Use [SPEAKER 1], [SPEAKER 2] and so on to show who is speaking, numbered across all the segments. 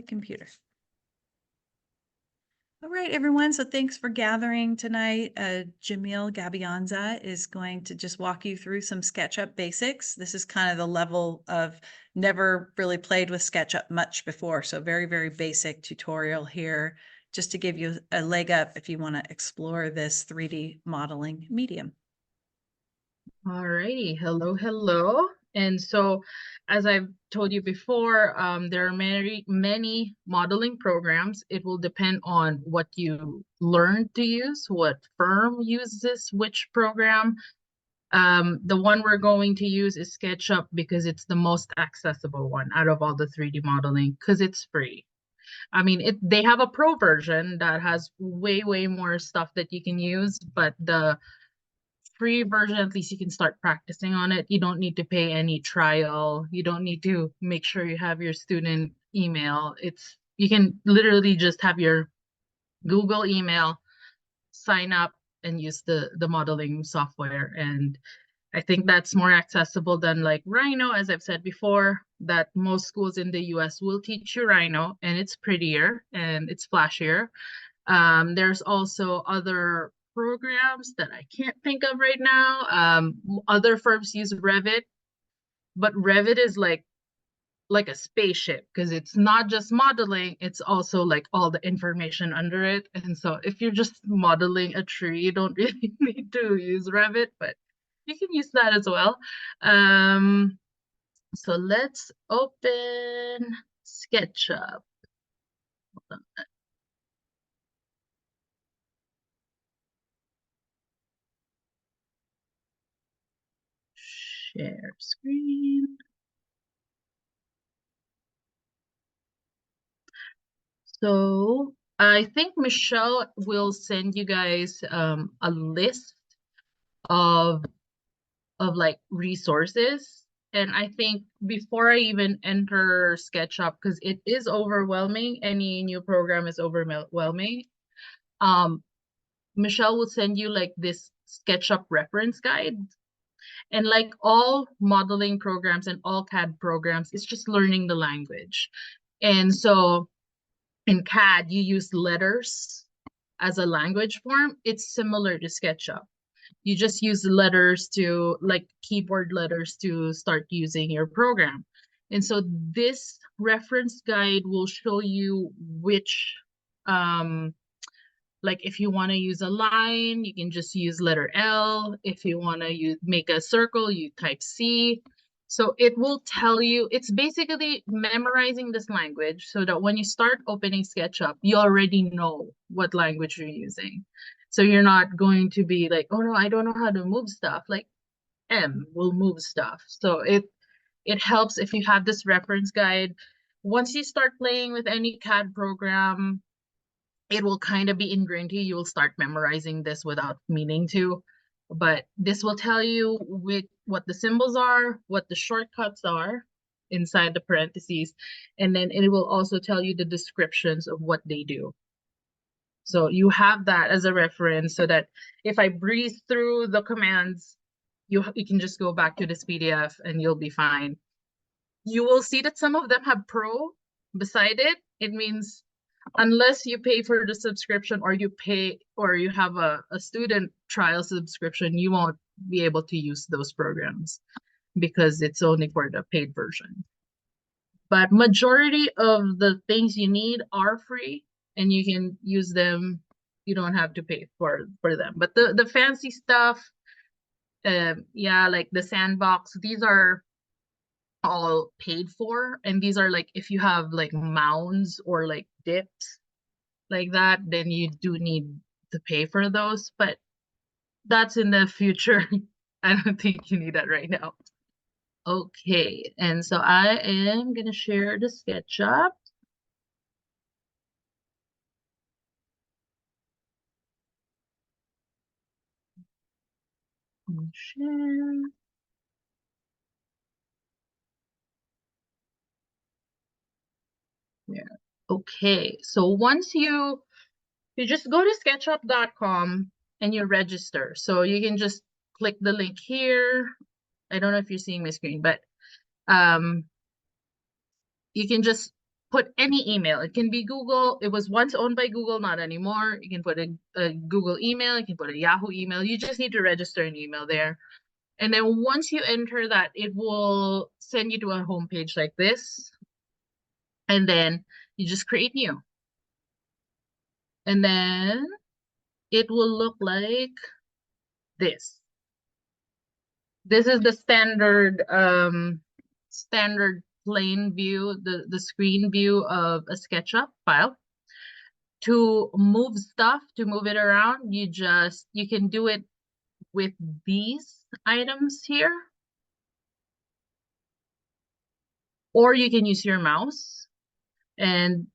[SPEAKER 1] computer. All right, everyone. So thanks for gathering tonight. Jamil Gabianza is going to just walk you through some SketchUp basics. This is kind of the level of never really played with SketchUp much before. So very, very basic tutorial here, just to give you a leg up if you want to explore this 3D modeling medium.
[SPEAKER 2] All righty. Hello. And so, as I've told you before, there are many modeling programs. It will depend on what you learn to use, what firm uses which program. The one we're going to use is SketchUp because it's the most accessible one out of all the 3D modeling because it's free. I mean, they have a pro version that has way more stuff that you can use, but the free version, at least you can start practicing on it. You don't need to pay any trial. You don't need to make sure you have your student email. You can literally just have your Google email, sign up, and use the modeling software. And I think that's more accessible than like Rhino, as I've said before, that most schools in the US will teach you Rhino, and it's prettier and it's flashier. There's also other programs that I can't think of right now. Other firms use Revit, but Revit is like a spaceship because it's not just modeling, it's also like all the information under it. And so if you're just modeling a tree, you don't really need to use Revit, but you can use that as well. So let's open SketchUp. Hold on. Share screen. So I think Michelle will send you guys a list of like resources. And I think before I even enter SketchUp, because it is overwhelming, any new program is overwhelming. Michelle will send you like this SketchUp reference guide. And like all modeling programs and all CAD programs, it's just learning the language. And so in CAD, you use letters as a language form. It's similar to SketchUp. You just use letters to, like keyboard letters, to start using your program. And so this reference guide will show you which, like if you want to use a line, you can just use letter L. If you want to make a circle, you type C. So it will tell you, it's basically memorizing this language so that when you start opening SketchUp, you already know what language you're using. So you're not going to be like, oh no, I don't know how to move stuff. Like M will move stuff. So it helps if you have this reference guide. Once you start playing with any CAD program, it will kind of be ingrained to you. You will start memorizing this without meaning to. But this will tell you what the symbols are, what the shortcuts are inside the parentheses, and then it will also tell you the descriptions of what they do. So you have that as a reference so that if I breeze through the commands, you can just go back to this PDF and you'll be fine. You will see that some of them have pro beside it. It means unless you pay for the subscription or you have a student trial subscription, you won't be able to use those programs because it's only for the paid version. But majority of the things you need are free and you can use them. You don't have to pay for them. But the fancy stuff, yeah, like the sandbox, these are all paid for. And these are like if you have like mounds or like dips like that, then you do need to pay for those. But that's in the future. I don't think you need that right now. Okay, and so I am gonna share the SketchUp. Share. Yeah. Okay, so once you just go to sketchup.com and you register. So you can just click the link here. I don't know if you're seeing my screen, but um you can just put any email. It can be Google. It was once owned by Google, not anymore. You can put a Google email. You can put a Yahoo email. You just need to register an email there. And then once you enter that, it will send you to a homepage like this. And then you just create new. And then it will look like this. This is the standard plain view, the screen view of a SketchUp file. To move stuff, to move it around, you can do it with these items here, or you can use your mouse. And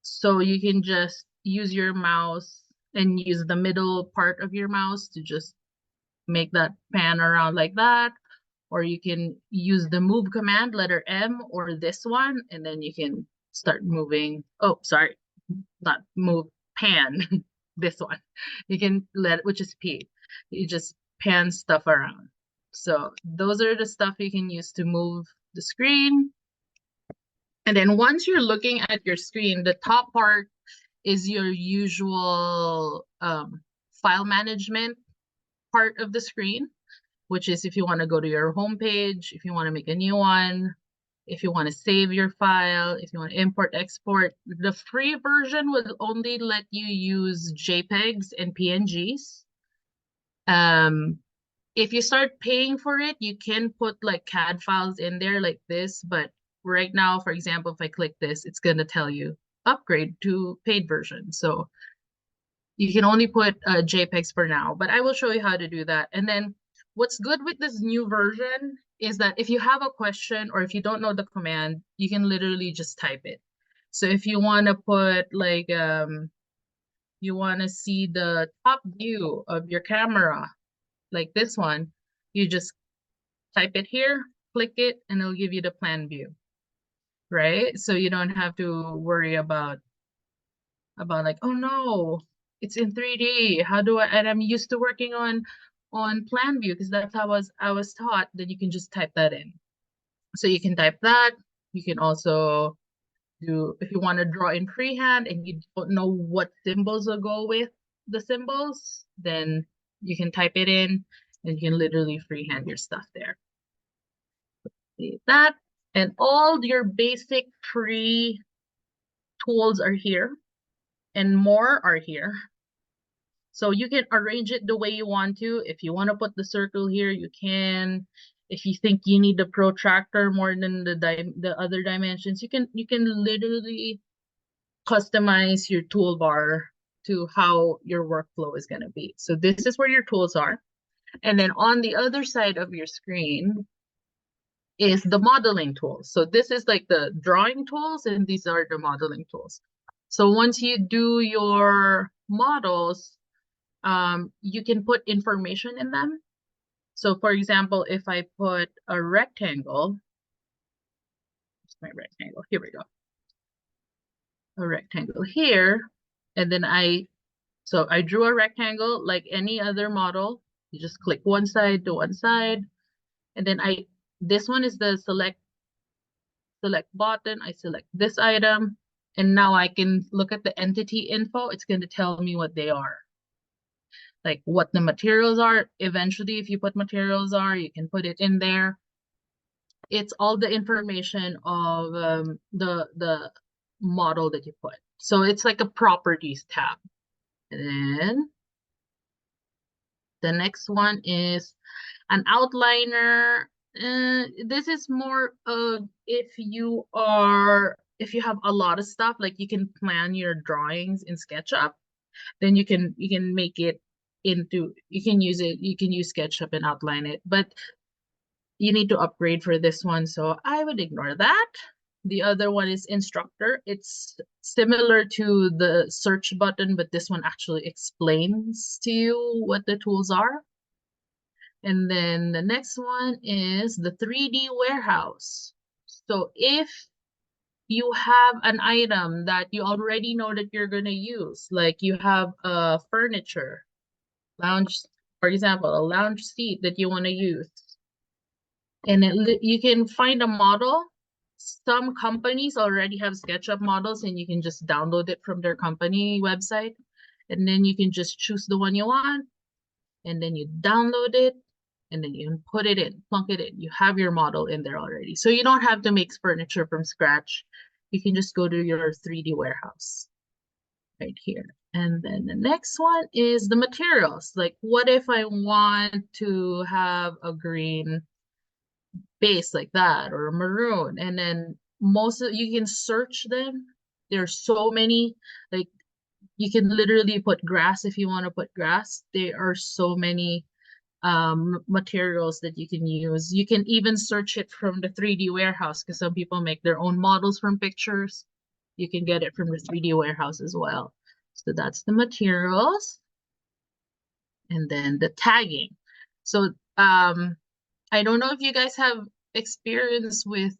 [SPEAKER 2] so you can just use your mouse and use the middle part of your mouse to just make that pan around like that. Or you can use the move command, letter M, or this one, and then you can start moving. Oh, sorry, not move, pan, this one. You can which is P. You just pan stuff around. So those are the stuff you can use to move the screen. And then once you're looking at your screen, the top part is your usual file management part of the screen, which is if you want to go to your home page, if you want to make a new one, if you want to save your file, if you want to import, export. The free version will only let you use JPEGs and PNGs. If you start paying for it, you can put like CAD files in there like this, but right now, for example, if I click this, it's going to tell you upgrade to paid version. So you can only put JPEGs for now, but I will show you how to do that. And then what's good with this new version is that if you have a question or if you don't know the command, you can literally just type it. So if you want to put like, you want to see the top view of your camera, like this one, you just type it here, click it, and it'll give you the plan view, right? So you don't have to worry about like, oh no, it's in 3D. How do I, and I'm used to working on plan view because that's how I was taught. Then you can just type that in. So you can type that. You can also do, if you want to draw in freehand and you don't know what symbols will go with the symbols, then you can type it in and you can literally freehand your stuff there. See that, and all your basic free tools are here and more are here. So you can arrange it the way you want to. If you want to put the circle here, you can. If you think you need the protractor more than the other dimensions, you can literally customize your toolbar to how your workflow is going to be. So this is where your tools are. And then on the other side of your screen is the modeling tools. So this is like the drawing tools, and these are the modeling tools. So once you do your models, you can put information in them. So for example, if I put a rectangle, where's my rectangle? Here we go. A rectangle here, and then so I drew a rectangle like any other model. You just click one side to one side, and then this one is the select button. I select this item, and now I can look at the entity info. It's going to tell me what they are, like what the materials are. Eventually, if you put materials are, you can put it in there. It's all the information of the model that you put. So it's like a properties tab. And then the next one is an outliner. This is more of if you have a lot of stuff, like you can plan your drawings in SketchUp, then you can make it into, you can use SketchUp and outline it, but you need to upgrade for this one, so I would ignore that. The other one is instructor. It's similar to the search button, but this one actually explains to you what the tools are. And then the next one is the 3D warehouse. So if you have an item that you already know that you're going to use, like you have a furniture, lounge, for example, a lounge seat that you want to use, and you can find a model, Some companies already have SketchUp models and you can just download it from their company website. And then you can just choose the one you want, and then you download it, and then you can put it in, plunk it in. You have your model in there already. So you don't have to make furniture from scratch. You can just go to your 3D warehouse right here. And then the next one is the materials. Like, what if I want to have a green base like that, or a maroon? And then most of you can search them. There's so many, like you can literally put grass if you want to put grass. There are so many materials that you can use. You can even search it from the 3D warehouse, because some people make their own models from pictures. You can get it from the 3D warehouse as well. So that's the materials. And then the tagging. So I don't know if you guys have experience with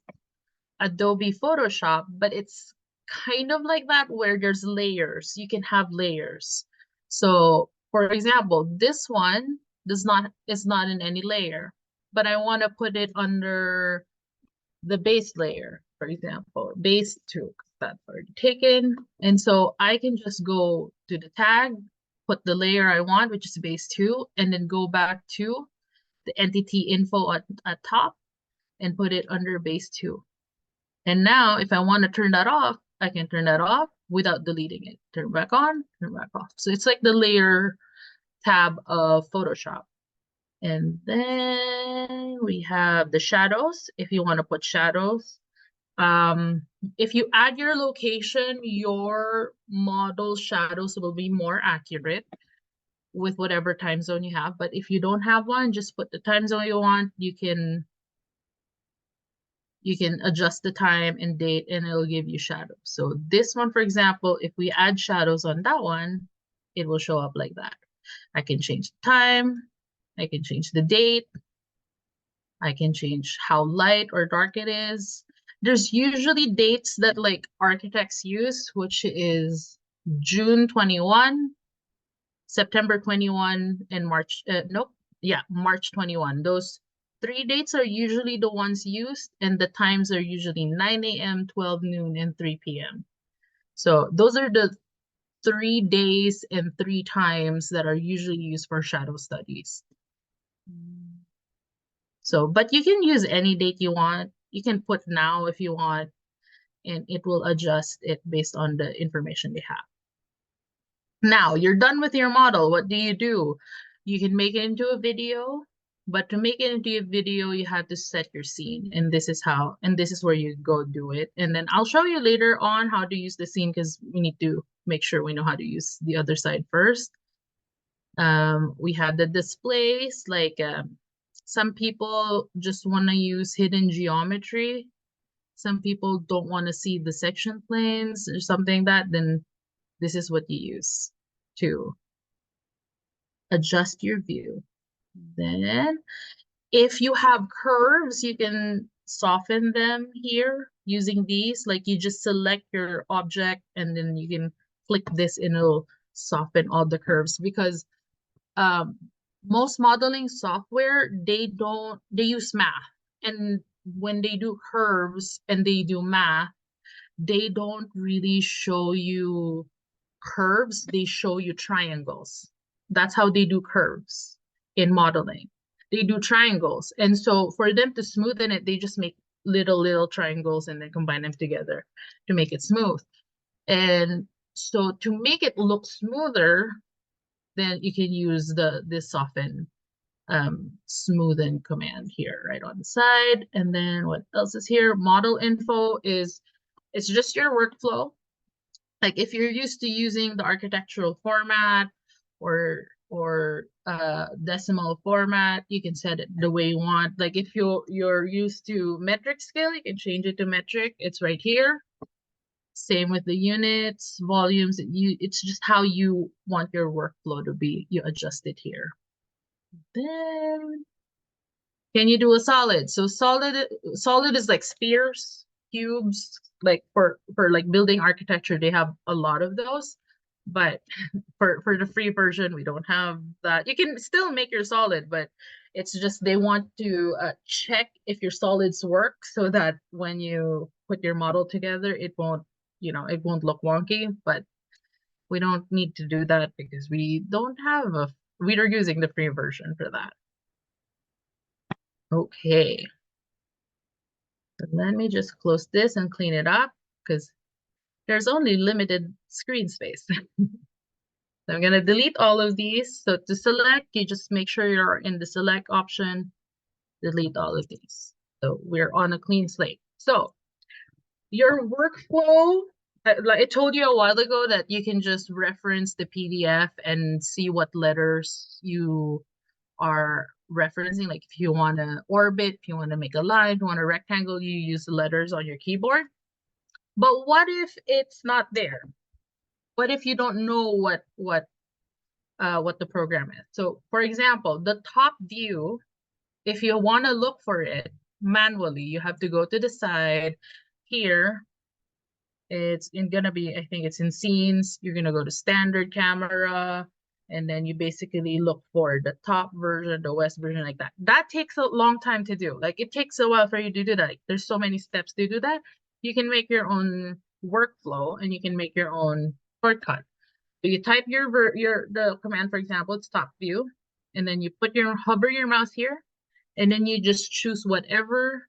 [SPEAKER 2] Adobe Photoshop, but it's kind of like that, where there's layers. You can have layers. So for example, this one is not in any layer, but I want to put it under the base layer, for example, base 2, that's already taken. And so I can just go to the tag, put the layer I want, which is base 2, and then go back to the entity info at top and put it under base 2. And now if I want to turn that off, I can turn that off without deleting it. Turn back on, turn back off. So it's like the layer tab of Photoshop. And then we have the shadows, if you want to put shadows. If you add your location, your model shadows will be more accurate with whatever time zone you have. But if you don't have one, just put the time zone you want. You can adjust the time and date, and it'll give you shadows. So this one, for example, if we add shadows on that one, it will show up like that. I can change the time, I can change the date, I can change how light or dark it is. There's usually dates that like architects use, which is June 21, September 21, and March 21. Those 3 dates are usually the ones used, and the times are usually 9 a.m., 12 noon, and 3 p.m. So those are the 3 days and 3 times that are usually used for shadow studies. So, but you can use any date you want. You can put now if you want, and it will adjust it based on the information they have. Now you're done with your model. What do? You can make it into a video, but to make it into a video, you have to set your scene. And this is where you go do it. And then I'll show you later on how to use the scene, because we need to make sure we know how to use the other side first. We have the displays, like some people just want to use hidden geometry. Some people don't want to see the section planes or something like that. Then this is what you use to adjust your view. Then if you have curves, you can soften them here using these. Like you just select your object and then you can click this and it'll soften all the curves, because most modeling software, they use math. And when they do curves and they do math, they don't really show you curves, they show you triangles. That's how they do curves in modeling. They do triangles. And so for them to smoothen it, they just make little triangles and then combine them together to make it smooth. And so to make it look smoother, then you can use this soften smoothen command here right on the side. And then what else is here? Model info it's just your workflow. Like if you're used to using the architectural format or decimal format, you can set it the way you want. Like if you're used to metric scale, you can change it to metric. It's right here. Same with the units, volumes. It's just how you want your workflow to be. You adjust it here. Then can you do a solid? So solid is like spheres, cubes, like for like building architecture, they have a lot of those. but for the free version, we don't have that. You can still make your solid, but it's just they want to check if your solids work so that when you put your model together, it won't, it won't look wonky. But we don't need to do that because we don't have we are using the free version for that. Okay. So let me just close this and clean it up because there's only limited screen space. So I'm going to delete all of these. So to select, you just make sure you're in the select option, delete all of these. So we're on a clean slate. So your workflow, like I told you a while ago that you can just reference the PDF and see what letters you are referencing. Like if you want to orbit, if you want to make a line, if you want a rectangle, you use the letters on your keyboard. But what if it's not there? What if you don't know what the program is? So for example, the top view, if you want to look for it manually, you have to go to the side here. It's gonna be, I think it's in scenes. You're gonna go to standard camera, and then you basically look for the top version, the west version, like that. That takes a long time to do. Like it takes a while for you to do that. Like, there's so many steps to do that. You can make your own workflow and you can make your own shortcut. So you type the command, for example, it's top view, and then you hover your mouse here, and then you just choose whatever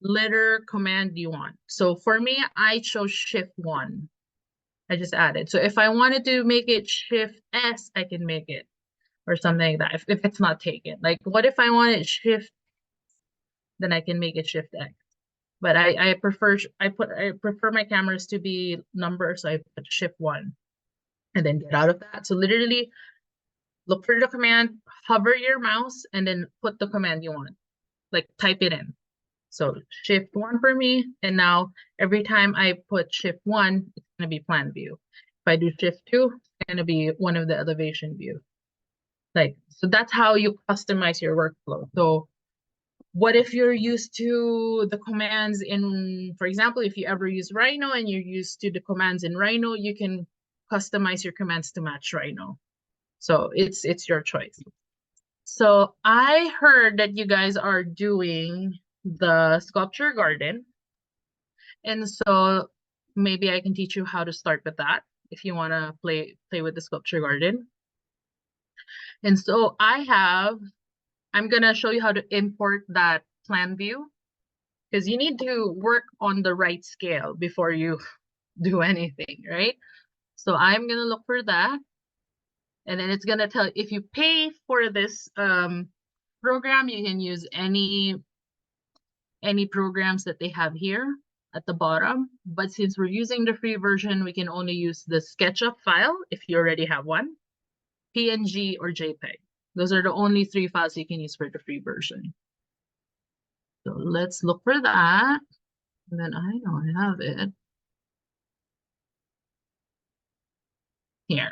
[SPEAKER 2] letter command you want. So for me, I chose Shift 1. I just added. So if I wanted to make it Shift S, I can make it or something like that. If it's not taken, like what if I wanted Shift, then I can make it Shift X. But I prefer my cameras to be numbers, so I put Shift 1 and then get out of that. So literally look for the command, hover your mouse, and then put the command you want. Like type it in. So Shift 1 for me. And now every time I put Shift 1, it's going to be plan view. If I do Shift 2, it's going to be one of the elevation view. So that's how you customize your workflow. So what if you're used to the commands in, for example, if you ever use Rhino and you're used to the commands in Rhino, you can customize your commands to match Rhino. So it's your choice. So I heard that you guys are doing the sculpture garden. And so maybe I can teach you how to start with that if you want to play with the sculpture garden. And so I'm going to show you how to import that plan view because you need to work on the right scale before you do anything, right? So I'm going to look for that. And then it's going to tell if you pay for this program, you can use any programs that they have here at the bottom. But since we're using the free version, we can only use the SketchUp file if you already have one, PNG or JPEG. Those are the only 3 files you can use for the free version. So let's look for that. And then I know I have it here.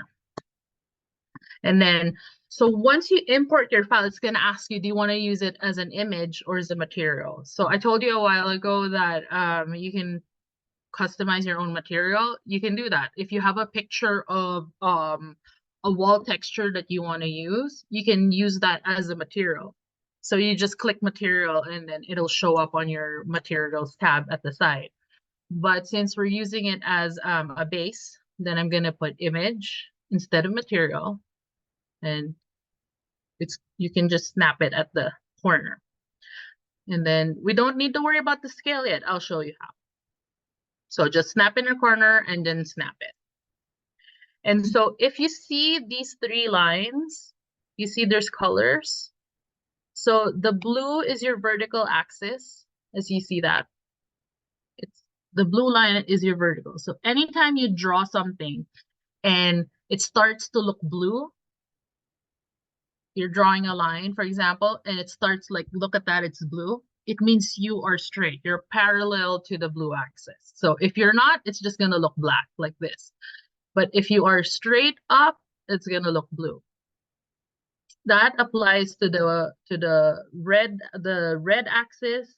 [SPEAKER 2] And then, so once you import your file, it's going to ask you, do you want to use it as an image or as a material? So I told you a while ago that you can customize your own material. You can do that. If you have a picture of a wall texture that you want to use, you can use that as a material. So you just click material and then it'll show up on your materials tab at the side. But since we're using it as a base, then I'm going to put image instead of material. And you can just snap it at the corner. And then we don't need to worry about the scale yet. I'll show you how. So just snap in a corner and then snap it. And so if you see these 3 lines, you see there's colors. So the blue is your vertical axis, as you see that. The blue line is your vertical. So anytime you draw something and it starts to look blue, you're drawing a line, for example, and it starts like, look at that, it's blue. It means you are straight. You're parallel to the blue axis. So if you're not, it's just going to look black like this. But if you are straight up, it's going to look blue. That applies to the red axis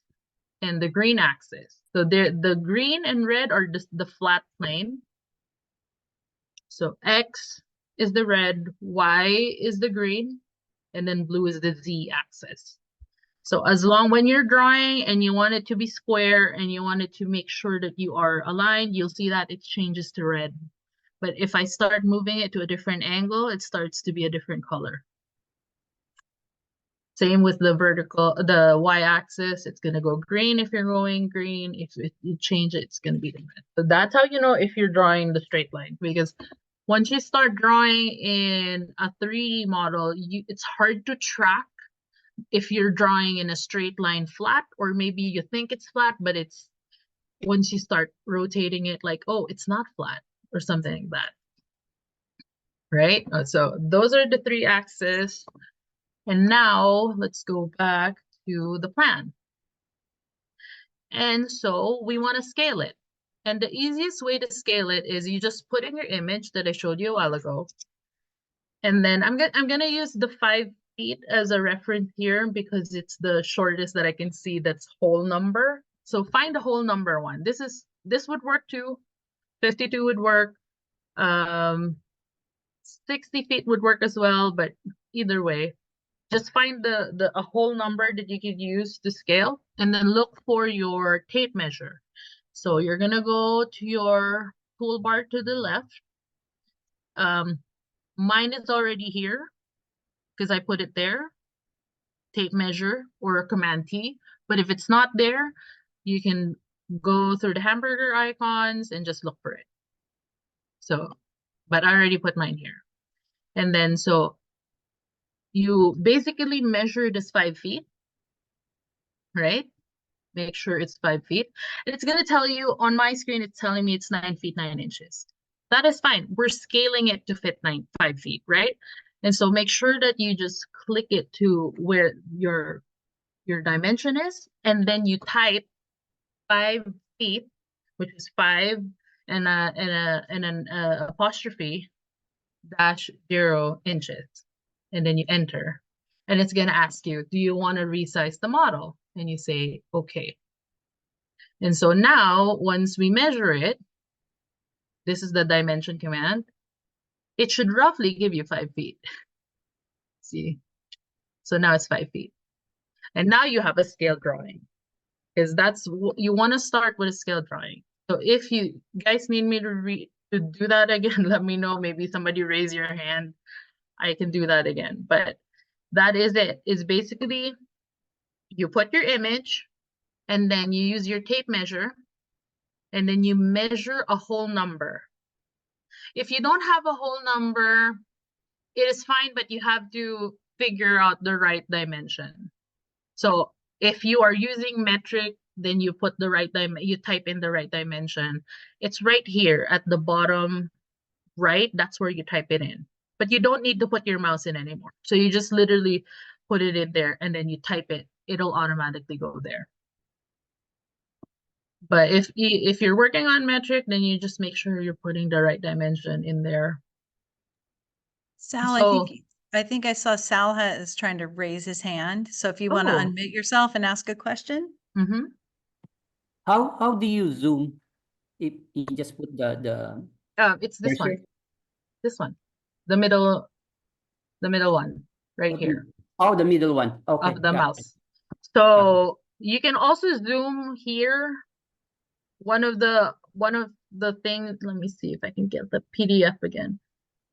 [SPEAKER 2] and the green axis. So the green and red are just the flat plane. So X is the red, Y is the green, and then blue is the Z axis. So as long when you're drawing and you want it to be square and you want it to make sure that you are aligned, you'll see that it changes to red. But if I start moving it to a different angle, it starts to be a different color. Same with the vertical, the y-axis, it's going to go green if you're going green. If you change it, it's going to be the red. So that's how you know if you're drawing the straight line, because once you start drawing in a 3D model, it's hard to track if you're drawing in a straight line flat, or maybe you think it's flat, but it's once you start rotating it like, oh, it's not flat or something like that. Right? So those are the 3 axes. And now let's go back to the plan. And so we want to scale it. And the easiest way to scale it is you just put in your image that I showed you a while ago. And then I'm gonna use the 5 feet as a reference here because it's the shortest that I can see that's whole number. So find the whole number one. This would work too. 52 would work. 60 feet would work as well, but either way, just find a whole number that you could use to scale, and then look for your tape measure. So you're gonna go to your toolbar to the left. Mine is already here because I put it there, tape measure or a Command T. But if it's not there, you can go through the hamburger icons and just look for it. So, but I already put mine here. And then so you basically measure this 5 feet, right? Make sure it's 5 feet. And it's going to tell you on my screen, it's telling me it's 9 feet, 9 inches. That is fine. We're scaling it to fit 5 feet, right? And so make sure that you just click it to where your dimension is, and then you type 5 feet, which is 5 and an apostrophe -0 inches, and then you enter, and it's going to ask you, do you want to resize the model? And you say okay. And so now once we measure it, this is the dimension command, it should roughly give you 5 feet. See, so now it's 5 feet, and now you have a scale drawing, because that's what you want to start with, a scale drawing. So if you guys need me to do that again, let me know. Maybe somebody raise your hand, I can do that again. But that is it. It's basically you put your image, and then you use your tape measure, and then you measure a whole number. If you don't have a whole number, it is fine, but you have to figure out the right dimension. So if you are using metric, then you put the right you type in the right dimension. It's right here at the bottom right. That's where you type it in. But you don't need to put your mouse in anymore. So you just literally put it in there, and then you type it. It'll automatically go there. But if you're working on metric, then you just make sure you're putting the right dimension in there.
[SPEAKER 1] Sal,
[SPEAKER 2] So,
[SPEAKER 1] I think I saw Sal is trying to raise his hand. So if you want to
[SPEAKER 2] oh,
[SPEAKER 1] unmute yourself and ask a question.
[SPEAKER 3] How do you zoom if you just put the
[SPEAKER 2] it's this
[SPEAKER 3] cursor?
[SPEAKER 2] one. This one. The middle one right here
[SPEAKER 3] Oh, the middle one. Okay.
[SPEAKER 2] of the
[SPEAKER 3] got it.
[SPEAKER 2] mouse. So you can also zoom here. One of the things, let me see if I can get the PDF again.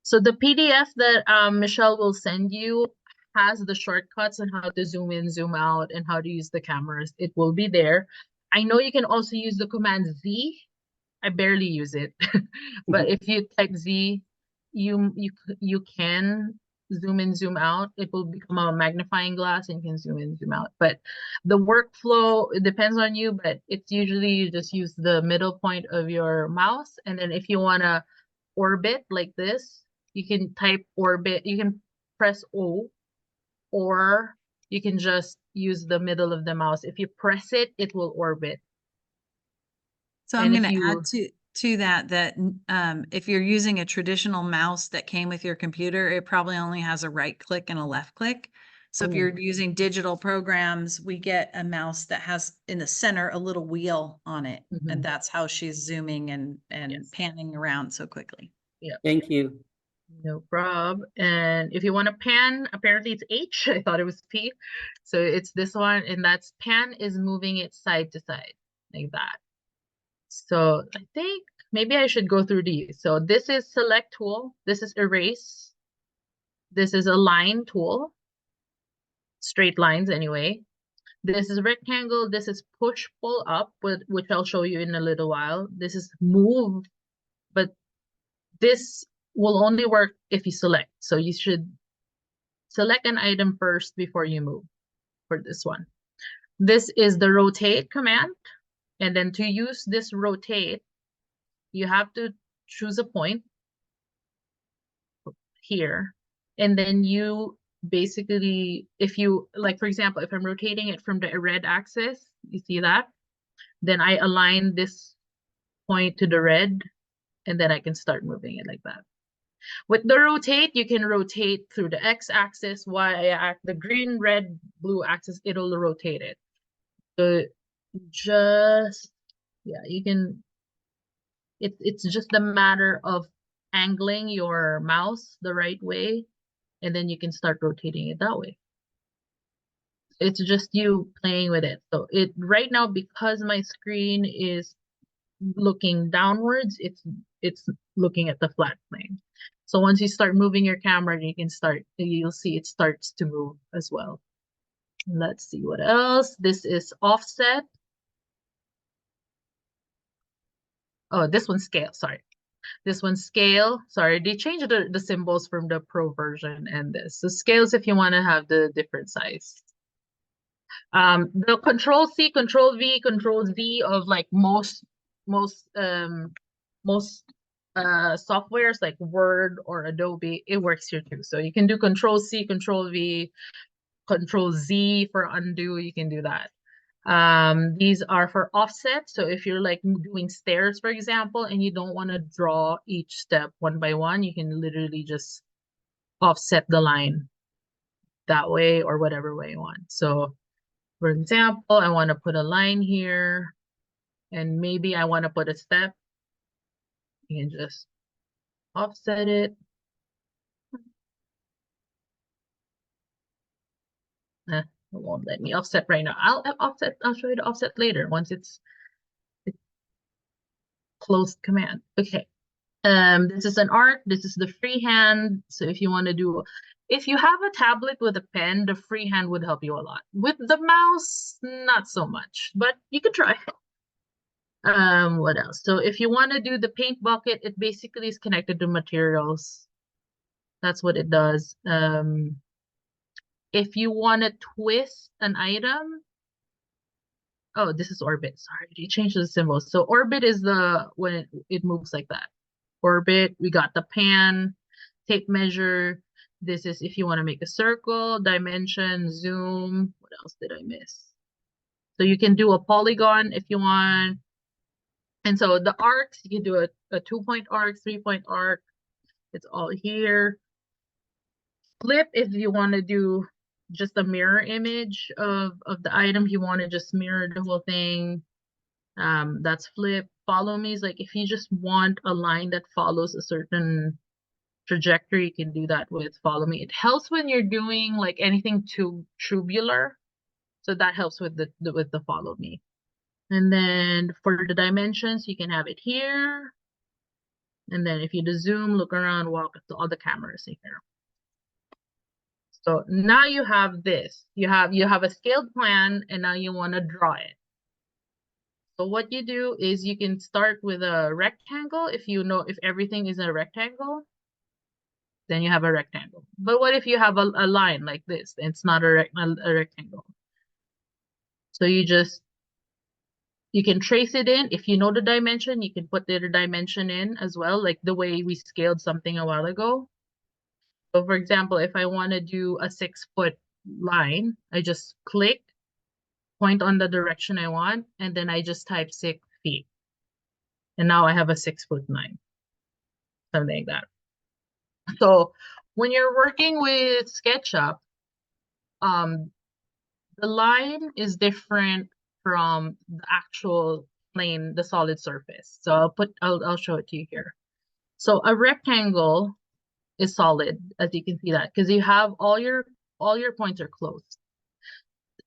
[SPEAKER 2] So the PDF that Michelle will send you has the shortcuts on how to zoom in, zoom out, and how to use the cameras. It will be there. I know you can also use the command Z. I barely use it, but if you type Z, you can zoom in, zoom out. It will become a magnifying glass, and you can zoom in, zoom out. But the workflow, it depends on you, but it's usually you just use the middle point of your mouse, and then if you want to orbit like this, you can type orbit, you can press O, or you can just use the middle of the mouse. If you press it, it will orbit.
[SPEAKER 1] So I'm going to add to that if you're using a traditional mouse that came with your computer, it probably only has a right click and a left click. So if you're using digital programs, we get a mouse that has in the center a little wheel on it, and that's how she's zooming and panning around so quickly.
[SPEAKER 2] Yeah.
[SPEAKER 3] Thank you.
[SPEAKER 2] No problem. And if you want to pan, apparently it's H. I thought it was P. So it's this one, and that's pan is moving it side to side like that. So I think maybe I should go through these. So this is select tool. This is erase. This is align tool. Straight lines anyway. This is rectangle. This is push pull up, which I'll show you in a little while. This is move, but this will only work if you select. So you should select an item first before you move for this one. This is the rotate command. And then to use this rotate, you have to choose a point here. And then you basically, if you, like, for example, if I'm rotating it from the red axis, you see that? Then I align this point to the red, and then I can start moving it like that. With the rotate, you can rotate through the x-axis, y-axis, the green, red, blue axis, it'll rotate it. So just, yeah, you can, it's just a matter of angling your mouse the right way, and then you can start rotating it that way. It's just you playing with it. So it right now, because my screen is looking downwards, it's looking at the flat plane. So once you start moving your camera, you'll see it starts to move as well. Let's see what else. This is offset. Oh, this one's scale, sorry. This one's scale. Sorry, they changed the symbols from the pro version and this. So scales if you want to have the different size. The control C, control V, control Z of like most softwares like Word or Adobe, it works here too. So you can do control C, control V, control Z for undo, you can do that. These are for offset. So if you're like doing stairs, for example, and you don't want to draw each step one by one, you can literally just offset the line that way or whatever way you want. So for example, I want to put a line here, and maybe I want to put a step. You can just offset it. It won't let me offset right now. I'll show you the offset later once it's closed command. Okay. This is an arc. This is the freehand. So if you want to do, if you have a tablet with a pen, the freehand would help you a lot. With the mouse, not so much, but you can try. What else? So if you want to do the paint bucket, it basically is connected to materials. That's what it does. If you want to twist an item, oh, this is orbit. Sorry, you changed the symbol. So orbit is when it moves like that. Orbit, we got the pan, tape measure. This is if you want to make a circle, dimension, zoom. What else did I miss? So you can do a polygon if you want. And so the arcs, you can do a 2-point arc, 3-point arc. It's all here. Flip if you want to do just a mirror image of the item. You want to just mirror the whole thing. That's flip. Follow me is like if you just want a line that follows a certain trajectory, you can do that with follow me. It helps when you're doing like anything tubular. So that helps with the follow me. And then for the dimensions, you can have it here. And then if you do zoom, look around, walk to all the cameras in here. So now you have this. You have a scaled plan, and now you want to draw it. So what you do is you can start with a rectangle. If you know if everything is a rectangle, then you have a rectangle. But what if you have a line like this? It's not a rectangle. So you can trace it in. If you know the dimension, you can put the dimension in as well, like the way we scaled something a while ago. So for example, if I want to do a 6-foot line, I just click, point on the direction I want, and then I just type 6 feet. And now I have a 6-foot line, something like that. So when you're working with SketchUp, the line is different from the actual plane, the solid surface. So I'll show it to you here. So a rectangle is solid, as you can see that, because you have all your points are closed.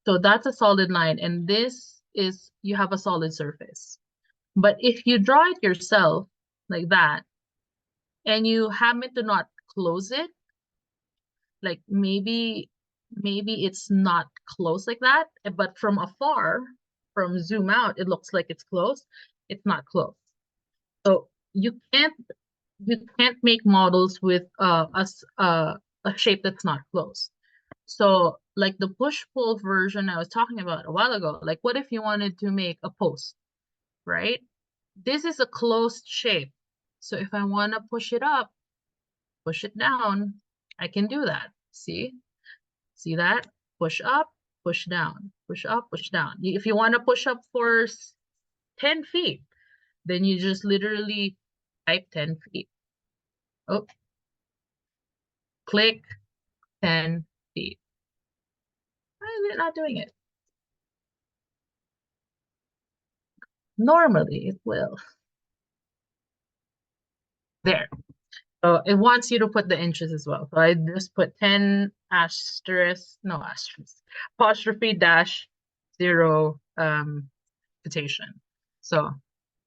[SPEAKER 2] So that's a solid line, and this is, you have a solid surface. But if you draw it yourself like that, and you happen to not close it, like maybe it's not close like that, but from afar, from zoom out, it looks like it's close. It's not close. So you can't make models with a shape that's not close. So like the push-pull version I was talking about a while ago, like what if you wanted to make a post, right? This is a closed shape. So if I want to push it up, push it down, I can do that. See that? Push up, push down, push up, push down. If you want to push up for 10 feet, then you just literally type 10 feet. Oh, click 10 feet. Why is it not doing it? Normally it will. There. So it wants you to put the inches as well. So I just put 10 asterisk, no asterisk, apostrophe dash 0 quotation. So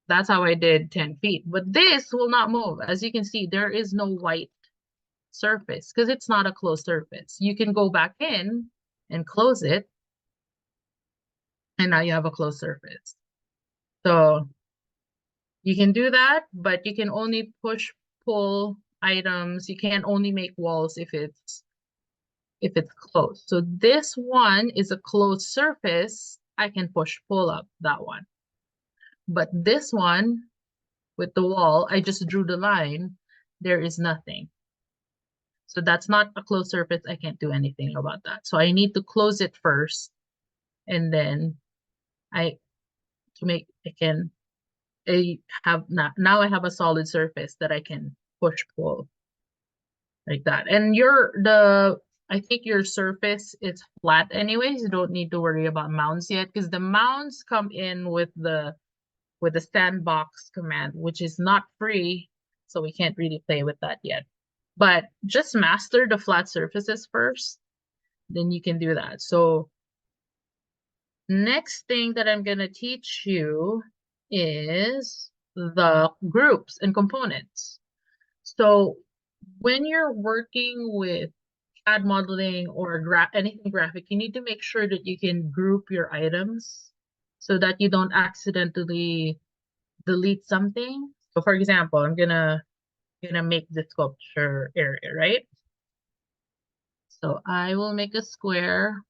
[SPEAKER 2] that's how I did 10 feet. But this will not move. As you can see, there is no white surface because it's not a closed surface. You can go back in and close it, and now you have a closed surface. So you can do that, but you can only push, pull items. You can't only make walls if it's closed. So this one is a closed surface. I can push, pull up that one. But this one with the wall, I just drew the line. There is nothing. So that's not a closed surface. I can't do anything about that. So I need to close it first, and then I have now I have a solid surface that I can push, pull like that. And I think your surface is flat anyways. You don't need to worry about mounds yet, because the mounds come in with the sandbox command, which is not free, so we can't really play with that yet. But just master the flat surfaces first, then you can do that. So next thing that I'm going to teach you is the groups and components. So when you're working with CAD modeling or anything graphic, you need to make sure that you can group your items so that you don't accidentally delete something. So for example, I'm gonna make the sculpture area, right? So I will make a square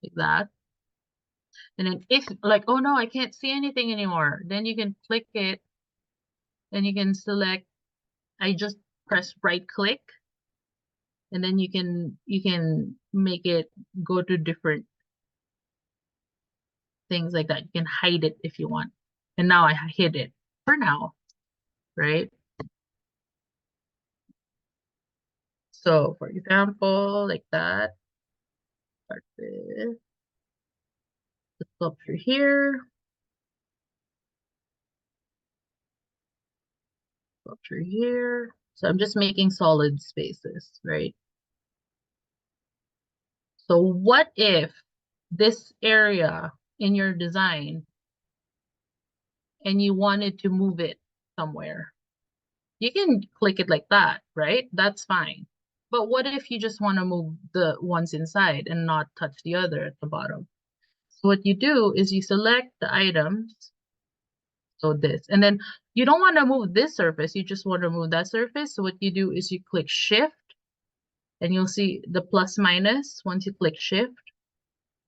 [SPEAKER 2] like that. And then if like, oh no, I can't see anything anymore, then you can click it and you can select, I just press right click, and then you can make it go to different things like that. You can hide it if you want. And now I hid it for now, right? So for example, like that, start with the sculpture here, sculpture here. So I'm just making solid spaces, right? So what if this area in your design and you wanted to move it somewhere? You can click it like that, right? That's fine. But what if you just want to move the ones inside and not touch the other at the bottom? So what you do is you select the items, so this, and then you don't want to move this surface, you just want to move that surface. So what you do is you click shift, and you'll see the plus minus. Once you click shift,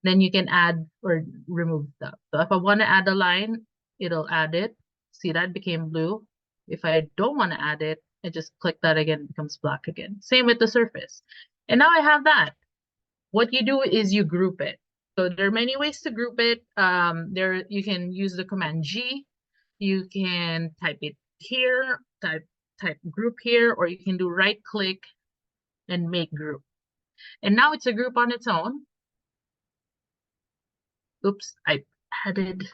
[SPEAKER 2] then you can add or remove stuff. So if I want to add a line, it'll add it. See, that became blue. If I don't want to add it, I just click that again, it becomes black again. Same with the surface. And now I have that. What you do is you group it. So there are many ways to group it. You can use the command G. You can type it here, type group here, or you can do right click and make group. And now it's a group on its own. Oops, I added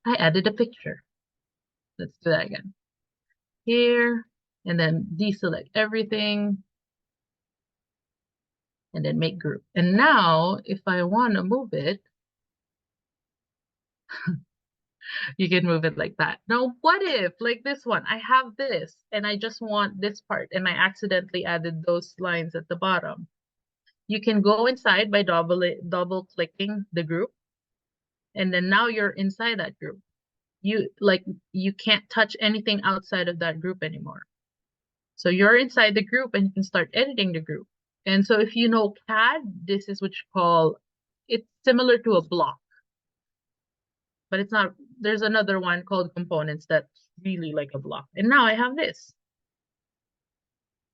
[SPEAKER 2] a picture. Let's do that again. Here, and then deselect everything, and then make group. And now if I want to move it, you can move it like that. Now, what if like this one, I have this and I just want this part and I accidentally added those lines at the bottom? You can go inside by double clicking the group, and then now you're inside that group. You can't touch anything outside of that group anymore. So you're inside the group and you can start editing the group. And so if you know CAD, this is what you call, it's similar to a block, but it's not. There's another one called components that's really like a block. And now I have this.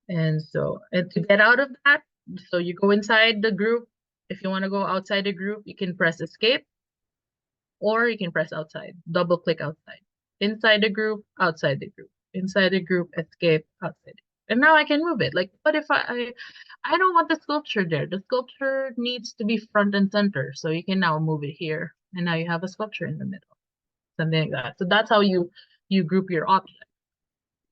[SPEAKER 2] And so, and to get out of that, so you go inside the group. If you want to go outside the group, you can press escape, or you can press outside, double click outside. Inside the group, outside the group. Inside the group, escape, outside. And now I can move it. Like, what if I don't want the sculpture there. The sculpture needs to be front and center. So you can now move it here. And now you have a sculpture in the middle. Something like that. So that's how you group your objects.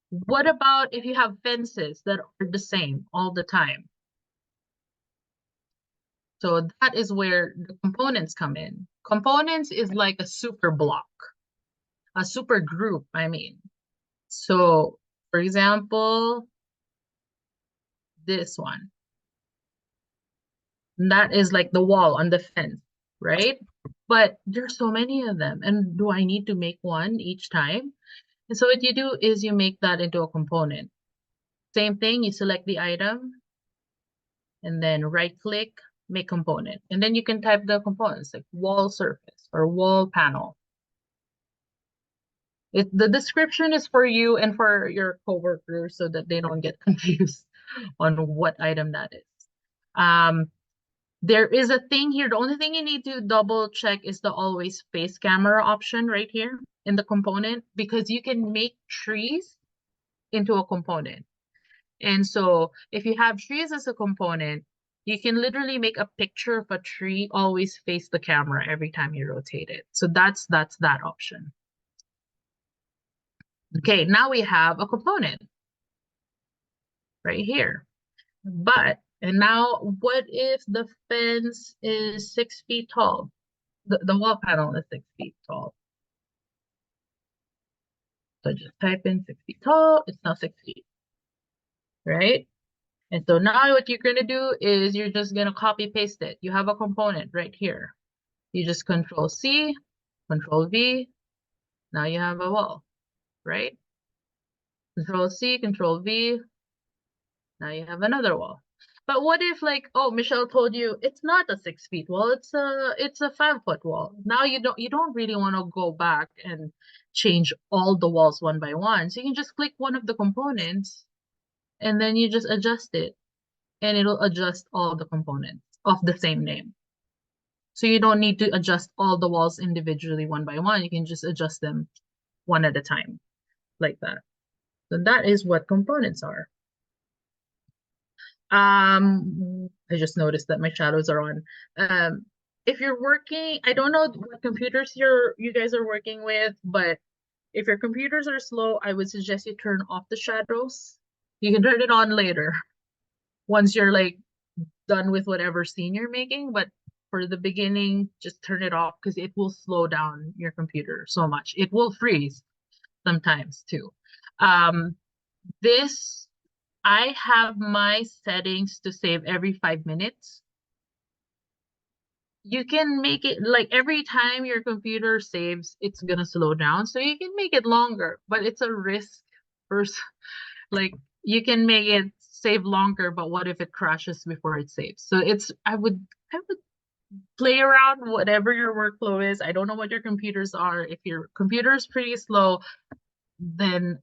[SPEAKER 2] What about if you have fences that are the same all the time? So that is where the components come in. Components is like a super block, a super group, I mean. So, for example, this one. That is like the wall on the fence, right? But there's so many of them. And do I need to make one each time? And so what you do is you make that into a component. Same thing, you select the item and then right click, make component. And then you can type the components like wall surface or wall panel. The description is for you and for your coworkers so that they don't get confused on what item that is. There is a thing here. The only thing you need to double check is the always face camera option right here in the component, because you can make trees into a component. And so if you have trees as a component, you can literally make a picture of a tree always face the camera every time you rotate it. So that's that option. Okay, now we have a component right here. And now what if the fence is 6 feet tall? The wall panel is 6 feet tall. So just type in 6 feet tall, it's now 6 feet, right? And so now what you're gonna do is you're just gonna copy paste it. You have a component right here. You just Control C, Control V, now you have a wall, right? Control C, Control V, now you have another wall. But what if like, oh, Michelle told you it's not a 6 feet wall, it's a 5-foot wall. Now you don't really want to go back and change all the walls one by one. So you can just click one of the components and then you just adjust it and it'll adjust all the components of the same name. So you don't need to adjust all the walls individually one by one. You can just adjust them one at a time like that. So that is what components are. I just noticed that my shadows are on. If you're working, I don't know what computers you guys are working with, but if your computers are slow, I would suggest you turn off the shadows. You can turn it on later once you're like done with whatever scene you're making, but for the beginning, just turn it off because it will slow down your computer so much. It will freeze sometimes too. I have my settings to save every 5 minutes. You can make it like every time your computer saves, it's gonna slow down. So you can make it longer, but it's a risk first. Like you can make it save longer, but what if it crashes before it saves? So I would play around whatever your workflow is. I don't know what your computers are. If your computer is pretty slow, then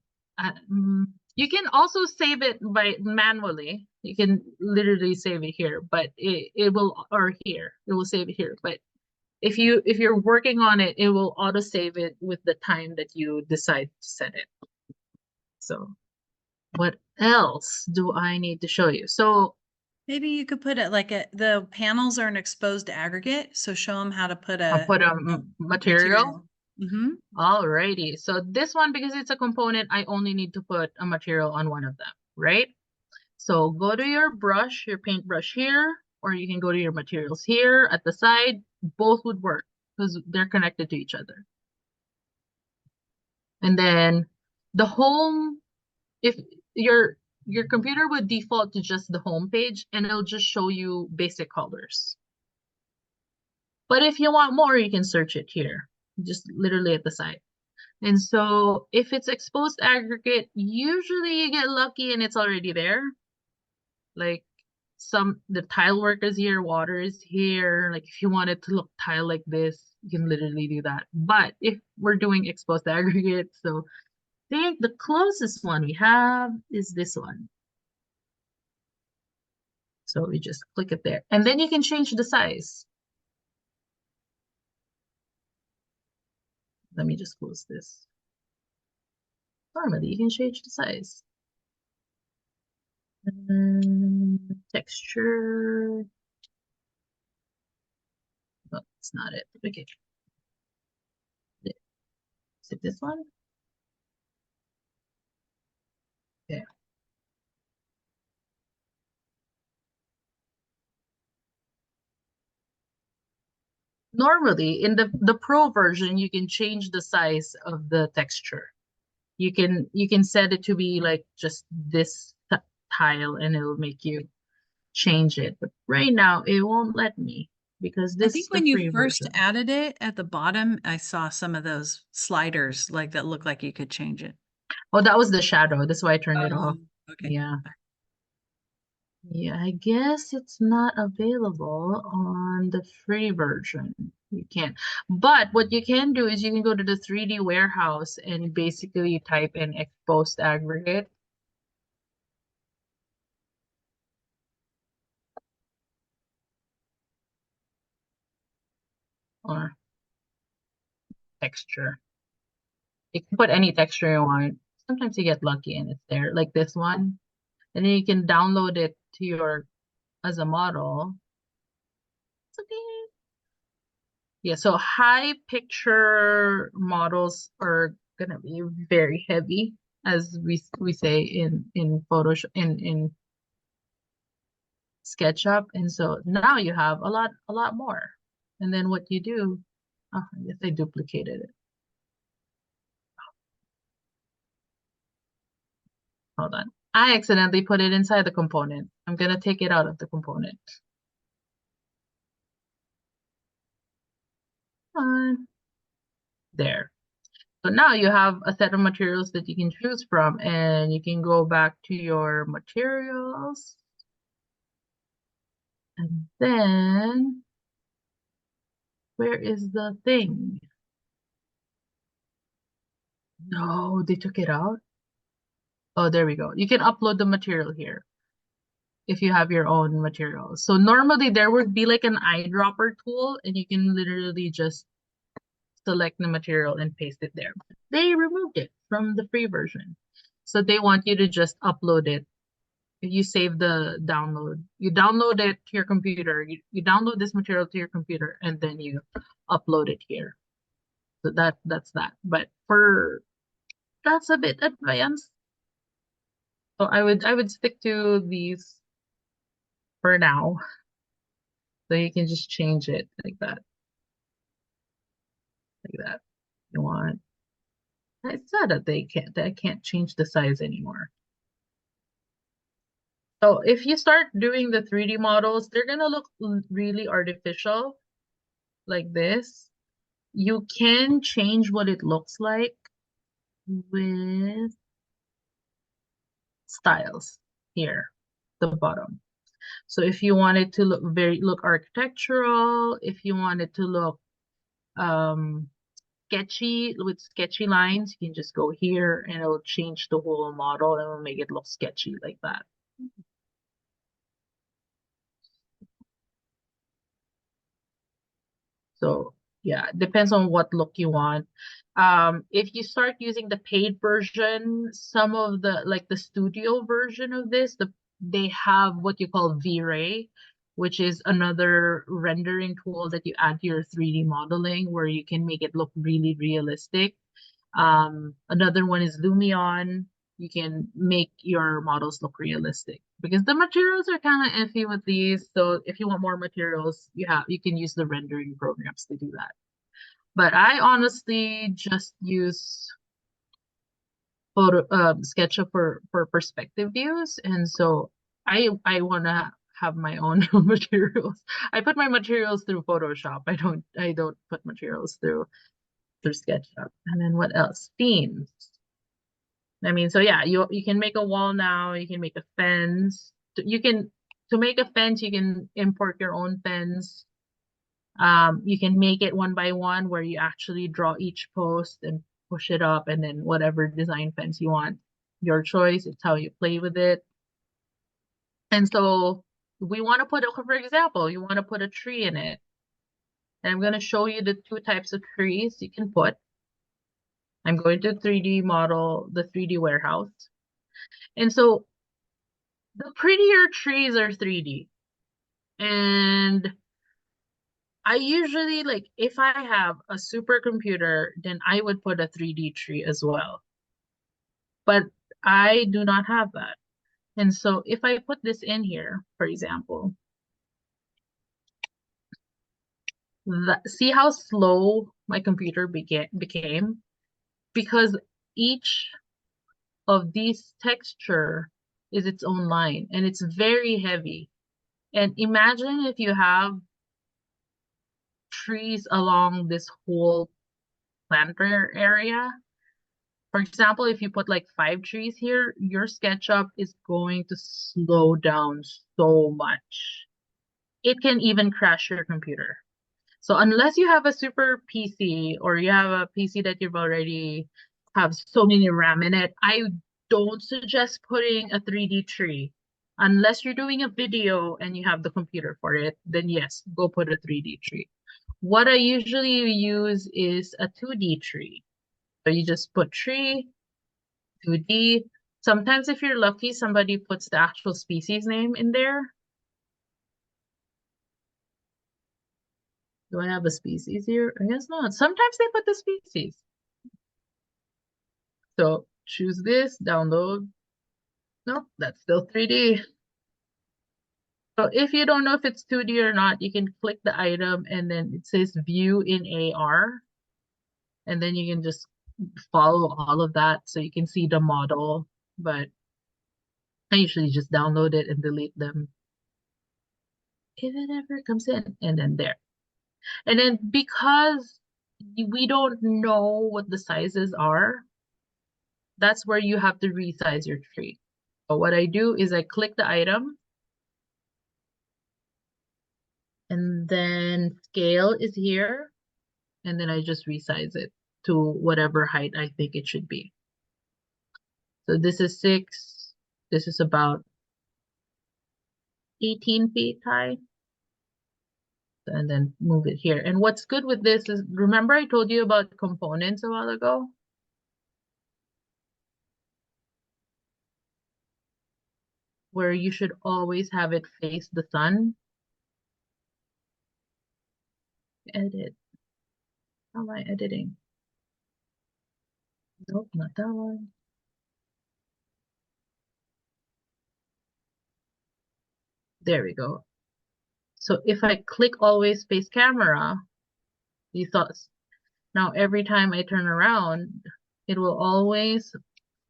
[SPEAKER 2] you can also save it by manually. You can literally save it here, but it will, or here, it will save it here. But if you're working on it, it will auto save it with the time that you decide to set it. So what else do I need to show you? So
[SPEAKER 1] maybe you could put it like the panels are an exposed aggregate. So show them how to put
[SPEAKER 2] I'll put a material.
[SPEAKER 1] Mhm.
[SPEAKER 2] Alrighty, so this one, because it's a component, I only need to put a material on one of them, right? So go to your brush, your paintbrush here, or you can go to your materials here at the side. Both would work because they're connected to each other. And then the home, if your computer would default to just the home page and it'll just show you basic colors. But if you want more, you can search it here, just literally at the side. And so if it's exposed aggregate, usually you get lucky and it's already there. Like the tile work is here, water is here. Like if you want it to look tile like this, you can literally do that. But if we're doing exposed aggregate, so I think the closest one we have is this one. So we just click it there. And then you can change the size. Let me just close this. Normally, you can change the size. Texture. Oh, that's not it. Okay. Is it this one? Okay. Normally, in the Pro version, you can change the size of the texture. You can set it to be like just this tile, and it'll make you change it. But right now, it won't let me because
[SPEAKER 1] I
[SPEAKER 2] this
[SPEAKER 1] think
[SPEAKER 2] is the
[SPEAKER 1] when you
[SPEAKER 2] free
[SPEAKER 1] first
[SPEAKER 2] version.
[SPEAKER 1] added it at the bottom, I saw some of those sliders like that looked like you could change it.
[SPEAKER 2] Oh, that was the shadow. That's why I turned it off.
[SPEAKER 1] Okay.
[SPEAKER 2] Yeah. Yeah, I guess it's not available on the free version. You can't. But what you can do is you can go to the 3D warehouse and basically type in exposed aggregate. Or texture. You can put any texture you want. Sometimes you get lucky and it's there, like this one. And then you can download it to your as a model. It's okay. Yeah, so high picture models are gonna be very heavy, as we say in Photoshop in SketchUp, and so now you have a lot more. And then what you do, oh, I guess I duplicated it. Hold on. I accidentally put it inside the component. I'm gonna take it out of the component. There. So now you have a set of materials that you can choose from, and you can go back to your materials. And then, where is the thing? No, they took it out. Oh, there we go. You can upload the material here if you have your own materials. So normally there would be like an eyedropper tool, and you can literally just select the material and paste it there. They removed it from the free version. So they want you to just upload it. You save the download. You download it to your computer. You download this material to your computer, and then you upload it here. So that's that. But that's a bit advanced. So I would stick to these for now. So you can just change it like that. Like that. You want. It's sad that I can't change the size anymore. So if you start doing the 3D models, they're gonna look really artificial like this. You can change what it looks like with styles here, the bottom. So if you want it to look architectural, if you want it to look sketchy with sketchy lines, you can just go here and it'll change the whole model and it'll make it look sketchy like that. So yeah, it depends on what look you want. If you start using the paid version, some of the like the studio version of this, they have what you call V-Ray, which is another rendering tool that you add to your 3D modeling where you can make it look really realistic. Another one is Lumion. You can make your models look realistic because the materials are kind of iffy with these. So if you want more materials, you can use the rendering programs to do that. But I honestly just use SketchUp for perspective views, and so I want to have my own materials. I put my materials through Photoshop. I don't put materials through SketchUp. And then what else? Themes. I mean, so yeah, you can make a wall now. You can make a fence. To make a fence, you can import your own fence. You can make it one by one where you actually draw each post and push it up, and then whatever design fence you want, your choice. It's how you play with it. And so we want to put, for example, you want to put a tree in it. And I'm going to show you the two types of trees you can put. I'm going to 3D model the 3D warehouse. And so the prettier trees are 3D. And I usually, like, if I have a supercomputer, then I would put a 3D tree as well. But I do not have that. And so if I put this in here, for example, see how slow my computer became? Because each of these texture is its own line and it's very heavy. And imagine if you have trees along this whole planter area. For example, if you put like 5 trees here, your SketchUp is going to slow down so much. It can even crash your computer. So unless you have a super PC or you have a PC that you've already have so many RAM in it, I don't suggest putting a 3D tree. Unless you're doing a video and you have the computer for it, then yes, go put a 3D tree. What I usually use is a 2D tree. So you just put tree, 2D. Sometimes if you're lucky, somebody puts the actual species name in there. Do I have a species here? I guess not. Sometimes they put the species. So choose this, download. Nope, that's still 3D. So if you don't know if it's 2D or not, you can click the item and then it says view in AR. And then you can just follow all of that so you can see the model. But I usually just download it and delete them if it ever comes in. And then there. And then because we don't know what the sizes are, that's where you have to resize your tree. So what I do is I click the item and then scale is here. And then I just resize it to whatever height I think it should be. So this is 6. This is about 18 feet high. And then move it here. And what's good with this is, remember I told you about components a while ago? Where you should always have it face the sun. Edit. How am I editing? Nope, not that one. There we go. So if I click always face camera, you thought, now every time I turn around, it will always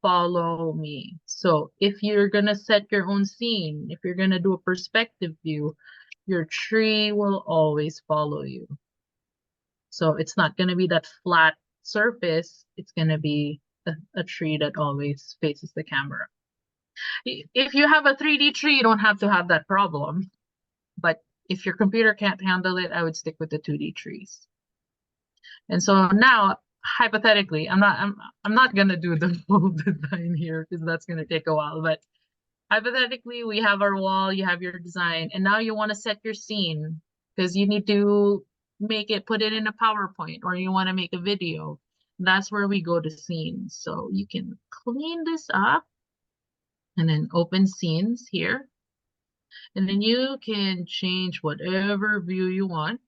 [SPEAKER 2] follow me. So if you're gonna set your own scene, if you're gonna do a perspective view, your tree will always follow you. So it's not gonna be that flat surface, it's gonna be a tree that always faces the camera. If you have a 3D tree, you don't have to have that problem. But if your computer can't handle it, I would stick with the 2D trees. And so now, hypothetically, I'm not gonna do the full design here because that's gonna take a while. But hypothetically, we have our wall, you have your design, and now you want to set your scene because you need to put it in a PowerPoint, or you want to make a video. That's where we go to scenes. So you can clean this up and then open scenes here. And then you can change whatever view you want,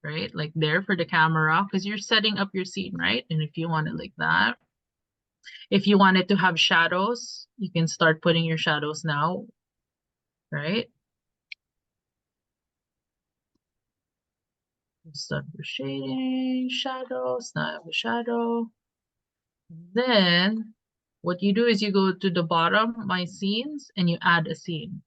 [SPEAKER 2] right? Like there for the camera, because you're setting up your scene, right? And if you want it like that, if you want it to have shadows, you can start putting your shadows now, right? Start your shading, shadows, now I have a shadow. Then what you do is you go to the bottom, my scenes, and you add a scene.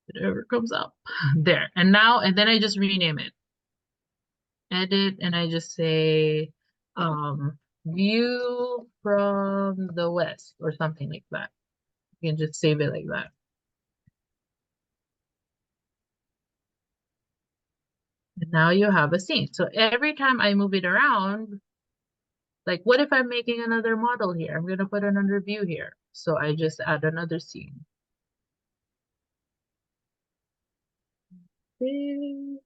[SPEAKER 2] Whatever comes up there. And now, and then I just rename it. Edit, and I just say, view from the west or something like that. You can just save it like that. And now you have a scene. So every time I move it around, like what if I'm making another model here? I'm gonna put another view here. So I just add another scene. Okay.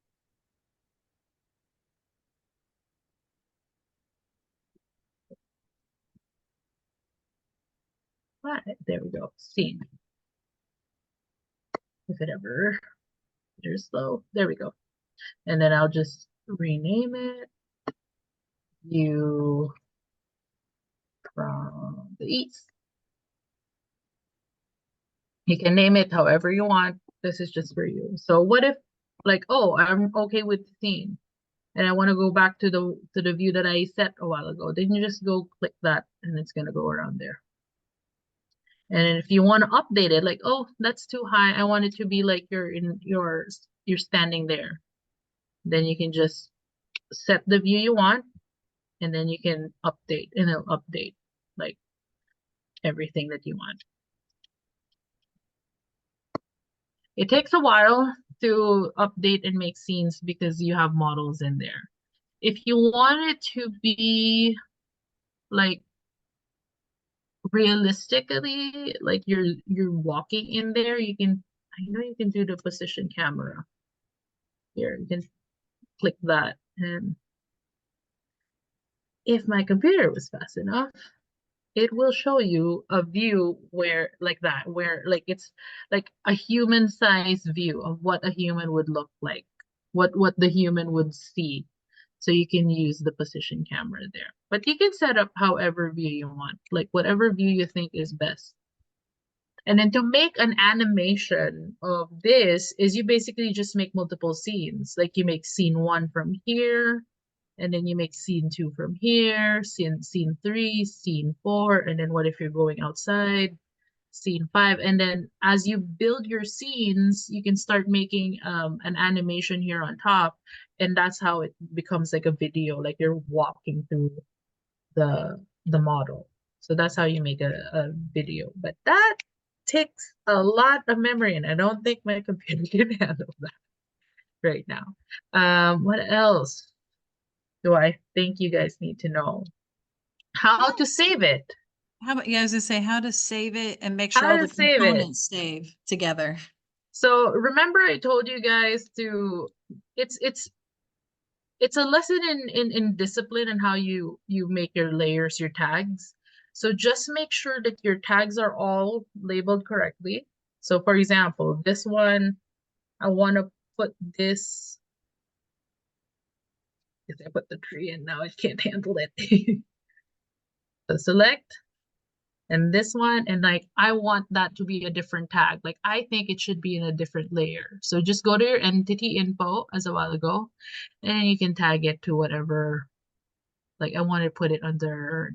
[SPEAKER 2] Right, there we go, scene. If it ever is slow, there we go. And then I'll just rename it. View from the east. You can name it however you want. This is just for you. So what if, like, oh, I'm okay with the scene and I want to go back to the view that I set a while ago. Then you just go click that and it's gonna go around there. And if you want to update it, like, oh, that's too high. I want it to be like you're standing there. Then you can just set the view you want, and then you can update, and it'll update like everything that you want. It takes a while to update and make scenes because you have models in there. If you want it to be like realistically, like you're walking in there, you can, I know you can do the position camera. Here, you can click that, and if my computer was fast enough, it will show you a view where like that, where like it's like a human size view of what a human would look like, what the human would see. So you can use the position camera there. But you can set up however view you want, like whatever view you think is best. And then to make an animation of this is you basically just make multiple scenes. Like you make scene 1 from here, and then you make scene 2 from here, scene 3, scene 4, and then what if you're going outside? Scene 5. And then as you build your scenes, you can start making an animation here on top, and that's how it becomes like a video, like you're walking through the model. So that's how you make a video. But that takes a lot of memory, and I don't think my computer can handle that right now. What else do I think you guys need to know? How to save it.
[SPEAKER 1] How about, yeah, I was gonna say how to save it and make
[SPEAKER 2] How
[SPEAKER 1] sure all
[SPEAKER 2] to
[SPEAKER 1] the
[SPEAKER 2] save it.
[SPEAKER 1] components save together.
[SPEAKER 2] So remember I told you guys to, it's a lesson in discipline and how you make your layers, your tags. So just make sure that your tags are all labeled correctly. So for example, this one, I want to put this, if I put the tree in now, it can't handle it. So select, and this one, and like I want that to be a different tag. Like I think it should be in a different layer. So just go to your entity info as a while ago, and you can tag it to whatever. Like I want to put it under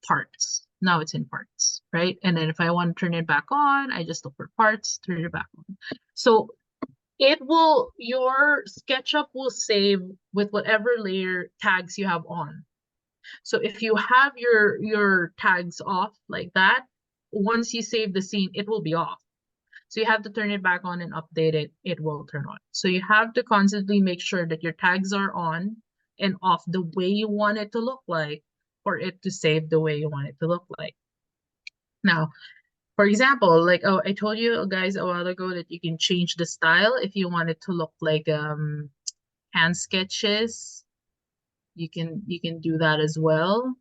[SPEAKER 2] parts. Now it's in parts, right? And then if I want to turn it back on, I just look for parts, turn it back on. So it will, your SketchUp will save with whatever layer tags you have on. So if you have your tags off like that, once you save the scene, it will be off. So you have to turn it back on and update it. It will turn on. So you have to constantly make sure that your tags are on and off the way you want it to look like for it to save the way you want it to look like. Now, for example, like, oh, I told you guys a while ago that you can change the style if you want it to look like hand sketches. You can do that as well.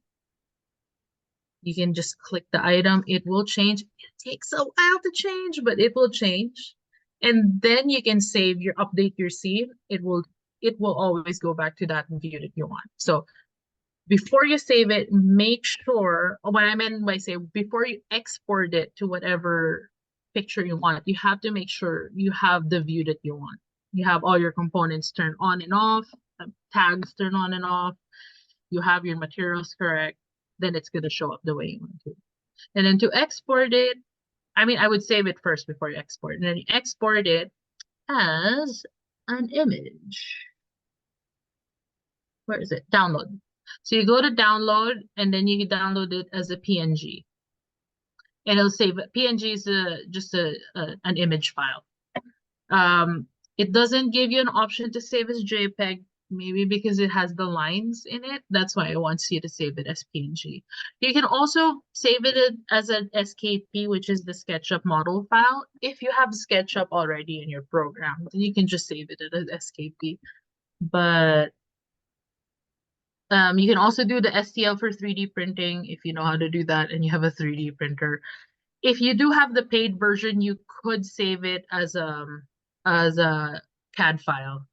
[SPEAKER 2] You can just click the item. It will change. It takes a while to change, but it will change. And then you can save your update your scene. It will always go back to that view that you want. So before you save it, make sure, what I meant by say, before you export it to whatever picture you want, you have to make sure you have the view that you want. You have all your components turned on and off, tags turned on and off, you have your materials correct, then it's going to show up the way you want to. And then to export it, I mean, I would save it first before you export. And then you export it as an image. Where is it? Download. So you go to download, and then you download it as a PNG. And it'll save it. PNG is just an image file. It doesn't give you an option to save as JPEG, maybe because it has the lines in it. That's why I want you to save it as PNG. You can also save it as an SKP, which is the SketchUp model file. If you have SketchUp already in your program, then you can just save it as SKP. But you can also do the STL for 3D printing if you know how to do that and you have a 3D printer. If you do have the paid version, you could save it as a CAD file,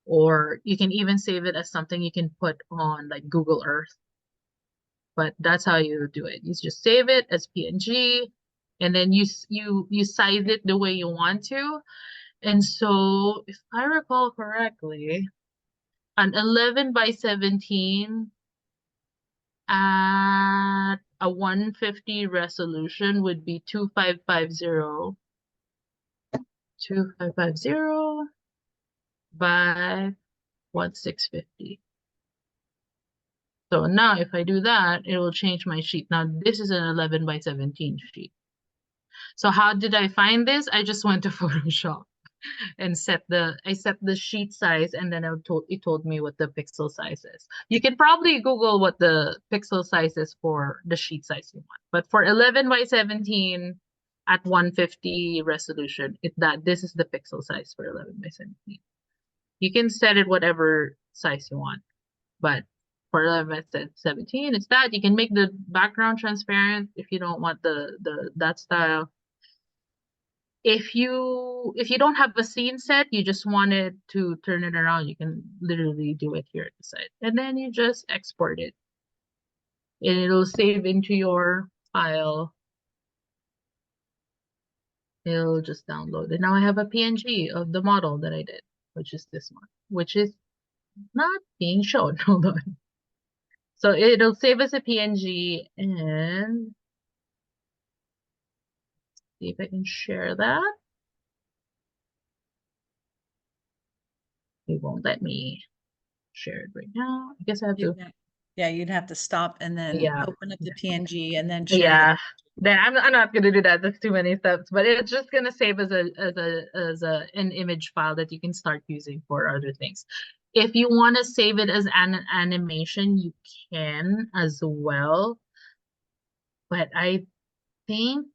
[SPEAKER 2] or you can even save it as something you can put on like Google Earth. But that's how you do it. You just save it as PNG, and then you size it the way you want to. And so, if I recall correctly, an 11 by 17 at a 150 resolution would be 2550 by 1650. So now if I do that, it will change my sheet. Now this is an 11 by 17 sheet. So how did I find this? I just went to Photoshop and set the sheet size, and then it told me what the pixel size is. You can probably Google what the pixel size is for the sheet size you want. But for 11 by 17 at 150 resolution, this is the pixel size for 11 by 17. You can set it whatever size you want, but for 11 by 17, it's that. You can make the background transparent if you don't want that style. If you don't have a scene set, you just wanted to turn it around, you can literally do it here at the side. And then you just export it. And it'll save into your file. It'll just download it. Now I have a PNG of the model that I did, which is this one, which is not being shown. Hold on. So it'll save as a PNG, and see if I can share that. It won't let me share it right now. I guess I have to.
[SPEAKER 1] Yeah, you'd have to stop and then open up the PNG and then share.
[SPEAKER 2] Yeah, then I'm not gonna do that. That's too many steps. But it's just gonna save as an image file that you can start using for other things. If you want to save it as an animation, you can as well. But I think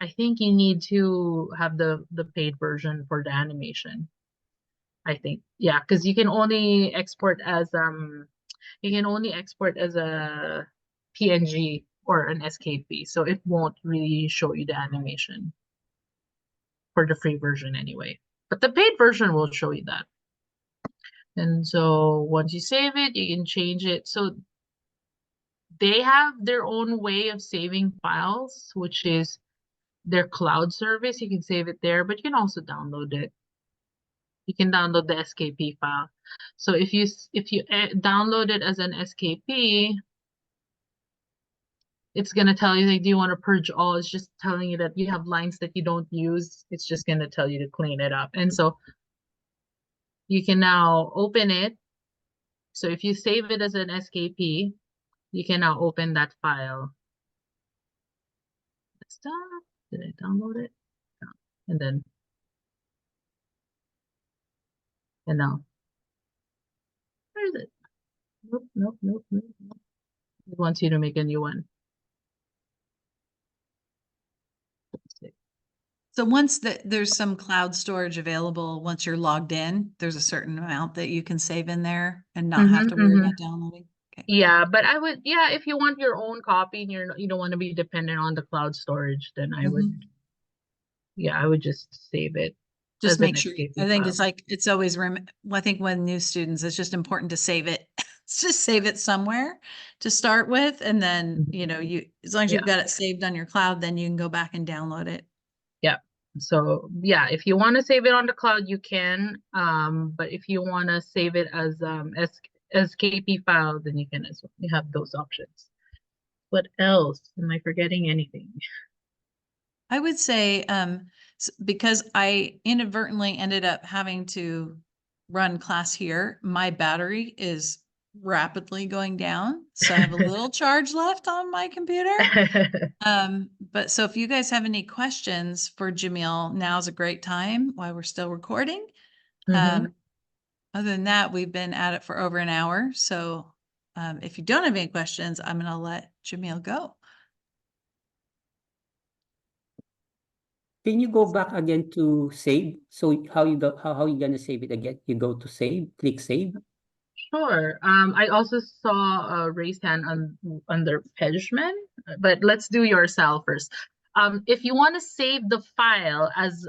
[SPEAKER 2] you need to have the paid version for the animation. I think, yeah, because you can only export as a PNG or an SKP, so it won't really show you the animation for the free version anyway. But the paid version will show you that. And so once you save it, you can change it. So they have their own way of saving files, which is their cloud service. You can save it there, but you can also download it. You can download the SKP file. So if you download it as an SKP, it's gonna tell you, like, do you want to purge all? It's just telling you that you have lines that you don't use. It's just gonna tell you to clean it up. And so you can now open it. So if you save it as an SKP, you can now open that file. Did I download it? No. And then, and now, where is it? Nope. It wants you to make a new one.
[SPEAKER 1] So once there's some cloud storage available, once you're logged in, there's a certain amount that you can save in there and not have to worry about downloading.
[SPEAKER 2] Yeah, but I would, yeah, if you want your own copy and you don't want to be dependent on the cloud storage, then I would,
[SPEAKER 1] Mhm.
[SPEAKER 2] yeah, I would just save it
[SPEAKER 1] Just
[SPEAKER 2] as an
[SPEAKER 1] make sure,
[SPEAKER 2] SKP
[SPEAKER 1] I think
[SPEAKER 2] file.
[SPEAKER 1] it's like, it's always, I think when new students, it's just important to save it. Just save it somewhere to start with. And then,
[SPEAKER 2] Mhm.
[SPEAKER 1] as long as you've
[SPEAKER 2] Yeah.
[SPEAKER 1] got it saved on your cloud, then you can go back and download it.
[SPEAKER 2] Yeah. So yeah, if you want to save it on the cloud, you can. But if you want to save it as SKP file, then you can as well. You have those options. What else? Am I forgetting anything?
[SPEAKER 1] I would say, because I inadvertently ended up having to run class here, my battery is rapidly going down. So I have a little charge left on my computer. But so if you guys have any questions for Jamil, now's a great time while we're still recording.
[SPEAKER 2] Mhm.
[SPEAKER 1] Other than that, we've been at it for over an hour. So if you don't have any questions, I'm going to let Jamil go.
[SPEAKER 3] Can you go back again to save? So how you gonna save it again? You go to save, click save.
[SPEAKER 2] Sure. I also saw a raised hand under Pejman, but let's do yourself first. If you want to save the file as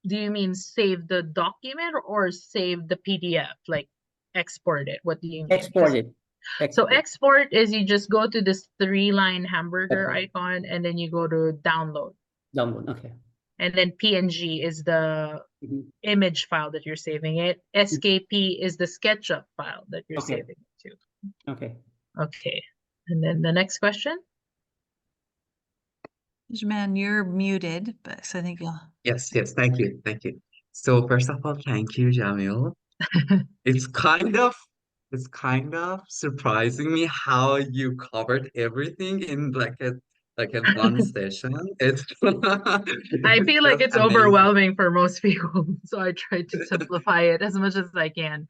[SPEAKER 2] do you mean save the document or save the PDF, like export it? What do you mean?
[SPEAKER 3] Export it.
[SPEAKER 2] So
[SPEAKER 3] Export.
[SPEAKER 2] export is you just go to this three-line hamburger
[SPEAKER 3] Okay.
[SPEAKER 2] icon and then you go to download.
[SPEAKER 3] Download. Okay.
[SPEAKER 2] And then PNG is the
[SPEAKER 3] Mhm.
[SPEAKER 2] image file that you're saving it. SKP is the SketchUp file that you're
[SPEAKER 3] Okay.
[SPEAKER 2] saving it to.
[SPEAKER 3] Okay.
[SPEAKER 2] Okay. And then the next question.
[SPEAKER 1] Man, you're muted, but so I think you'll.
[SPEAKER 4] Yes, yes, thank you, thank you. So first of all, thank you, Jamil. It's kind of it's kind of surprising me how you covered everything in like a one session. It's
[SPEAKER 2] I
[SPEAKER 4] it's
[SPEAKER 2] feel like
[SPEAKER 4] just
[SPEAKER 2] it's
[SPEAKER 4] amazing.
[SPEAKER 2] overwhelming for most people, so I try to simplify it as much as I can.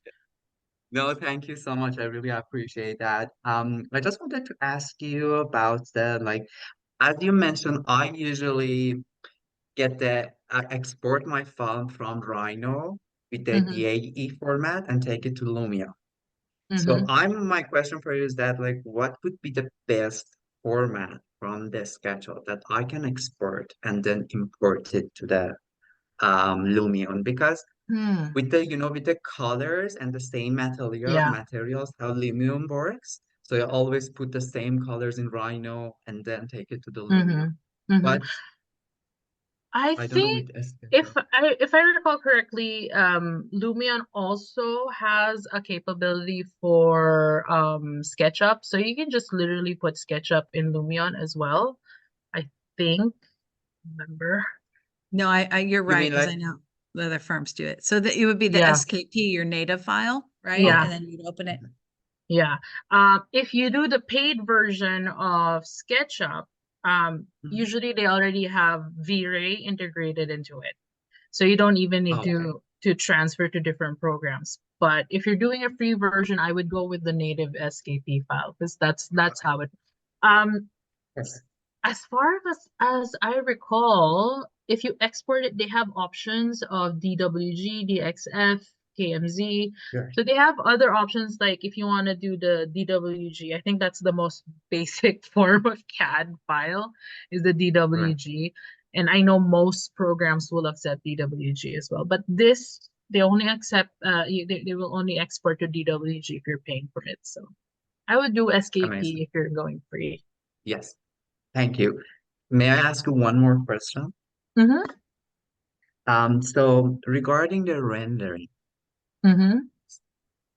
[SPEAKER 4] No, thank you so much. I really appreciate that. I just wanted to ask you about the like, as you mentioned, I usually get the export my file from Rhino with the
[SPEAKER 2] Mm-hmm.
[SPEAKER 4] DAE format and take it to Lumia. So
[SPEAKER 2] Mm-hmm.
[SPEAKER 4] my question for you is that like what would be the best format from the schedule that I can export and then import it to the Lumion? Because
[SPEAKER 2] Hmm.
[SPEAKER 4] with the with the colors and the same
[SPEAKER 2] Yeah.
[SPEAKER 4] materials how Lumion works, so you always put the same colors in Rhino and then take it to the Lumion.
[SPEAKER 2] Mm-hmm. Mm-hmm.
[SPEAKER 4] But
[SPEAKER 2] I
[SPEAKER 4] I don't know
[SPEAKER 2] think
[SPEAKER 4] with schedule.
[SPEAKER 2] if I recall correctly, Lumion also has a capability for SketchUp. So you can just literally put SketchUp in Lumion as well. I think, remember?
[SPEAKER 1] No, you're
[SPEAKER 4] You
[SPEAKER 1] right,
[SPEAKER 4] mean
[SPEAKER 1] because
[SPEAKER 4] like
[SPEAKER 1] I know the other firms do it. So that it would be the
[SPEAKER 2] Yeah.
[SPEAKER 1] SKP, your native file, right?
[SPEAKER 2] Yeah.
[SPEAKER 1] And
[SPEAKER 4] okay.
[SPEAKER 1] then you'd open it.
[SPEAKER 2] Yeah. If you do the paid version of SketchUp,
[SPEAKER 4] Mhm.
[SPEAKER 2] usually they already have V-Ray integrated into it. So you don't even need
[SPEAKER 4] Okay.
[SPEAKER 2] to transfer to different programs. But if you're doing a free version, I would go with the native SKP file because that's
[SPEAKER 4] Okay.
[SPEAKER 2] how it. Um,
[SPEAKER 4] Perfect.
[SPEAKER 2] as far as I recall, if you export it, they have options of DWG, DXF, KMZ.
[SPEAKER 4] Sure.
[SPEAKER 2] So they have other options like if you want to do the DWG, I think that's the most basic form of CAD file is the
[SPEAKER 4] Right.
[SPEAKER 2] DWG. And I know most programs will accept DWG as well. But this they only accept they will only export to DWG if you're paying for it. So I would do SKP
[SPEAKER 4] Amazing.
[SPEAKER 2] if you're going free.
[SPEAKER 4] Yes. Thank you. May I ask you one more question?
[SPEAKER 2] Mm-hmm.
[SPEAKER 4] So regarding the rendering,
[SPEAKER 2] Mm-hmm.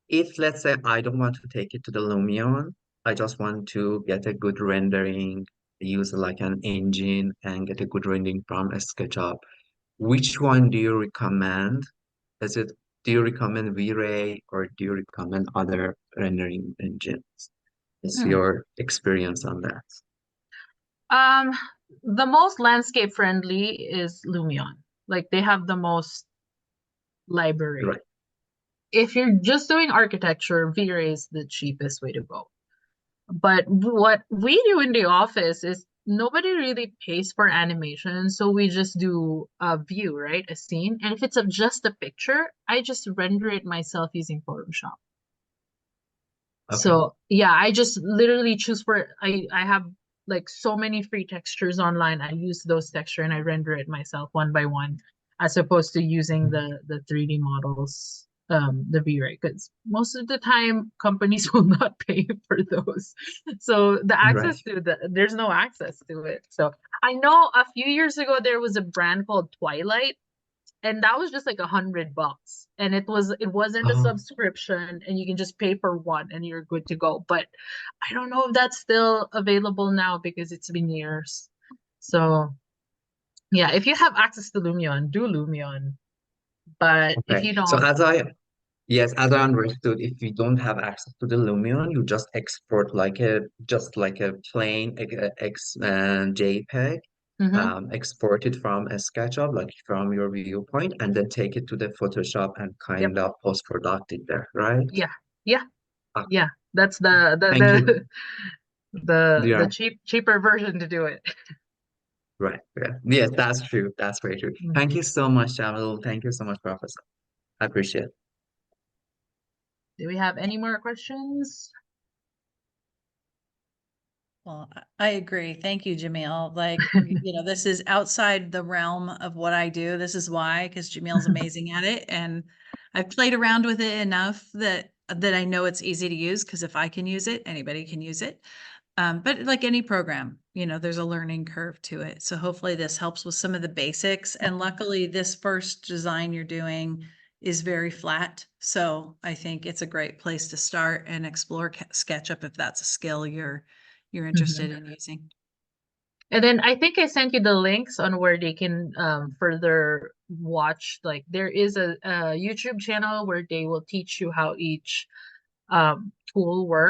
[SPEAKER 4] if let's say I don't want to take it to the Lumion, I just want to get a good rendering, use like an engine and get a good rendering from SketchUp. Which one do you recommend? Is it Do you recommend V-Ray or do you recommend other rendering engines? What's
[SPEAKER 2] Hmm.
[SPEAKER 4] your experience on that?
[SPEAKER 2] Um, the most landscape friendly is Lumion. Like they have the most library.
[SPEAKER 4] Right.
[SPEAKER 2] If you're just doing architecture, V-Ray is the cheapest way to go. But what we do in the office is nobody really pays for animation, so we just do a view, right? A scene. And if it's just a picture, I just render it myself using Photoshop.
[SPEAKER 4] Okay.
[SPEAKER 2] So yeah, I just literally choose for I have like so many free textures online. I use those texture and I render it myself one by one, as opposed to using the 3D models, the V-Ray, because most of the time companies will not pay for those. So the
[SPEAKER 4] Right.
[SPEAKER 2] access to there's no access to it. So I know a few years ago there was a brand called Twilight, and that was just like $100, and it wasn't a
[SPEAKER 4] Oh,
[SPEAKER 2] subscription, and you can just pay for one and you're good to go. But I don't know if that's still available now because it's been years. So yeah, if you have access to Lumion, do Lumion. But if
[SPEAKER 4] okay.
[SPEAKER 2] you
[SPEAKER 4] So
[SPEAKER 2] don't,
[SPEAKER 4] yes, as I understood, if you don't have access to the Lumion, you just export just like a plain JPEG,
[SPEAKER 2] mhm,
[SPEAKER 4] export it from a SketchUp, like from your viewpoint, and then take it to the Photoshop and
[SPEAKER 2] yep,
[SPEAKER 4] kind of post-product it there, right?
[SPEAKER 2] yeah, yeah,
[SPEAKER 4] Ah,
[SPEAKER 2] yeah. That's the the
[SPEAKER 4] thank you.
[SPEAKER 2] the the
[SPEAKER 4] Yeah,
[SPEAKER 2] cheaper version to do it.
[SPEAKER 4] right. Yeah. Yes, that's true. That's very true. Thank
[SPEAKER 2] Mhm.
[SPEAKER 4] you so much, Jamil. Thank you so much, Professor. I appreciate it.
[SPEAKER 2] Do we have any more questions?
[SPEAKER 1] Well, I agree. Thank you, Jamil. Like, this is outside the realm of what I do. This is why, because Jamil's amazing at it. And I've played around with it enough that I know it's easy to use, because if I can use it, anybody can use it. But like any program, there's a learning curve to it. So hopefully this helps with some of the basics. And luckily, this first design you're doing is very flat. So I think it's a great place to start and explore SketchUp if that's a skill you're
[SPEAKER 2] Mhm.
[SPEAKER 1] interested in using.
[SPEAKER 2] And then I think I sent you the links on where they can further watch. Like there is a YouTube channel where they will teach you how each tool works.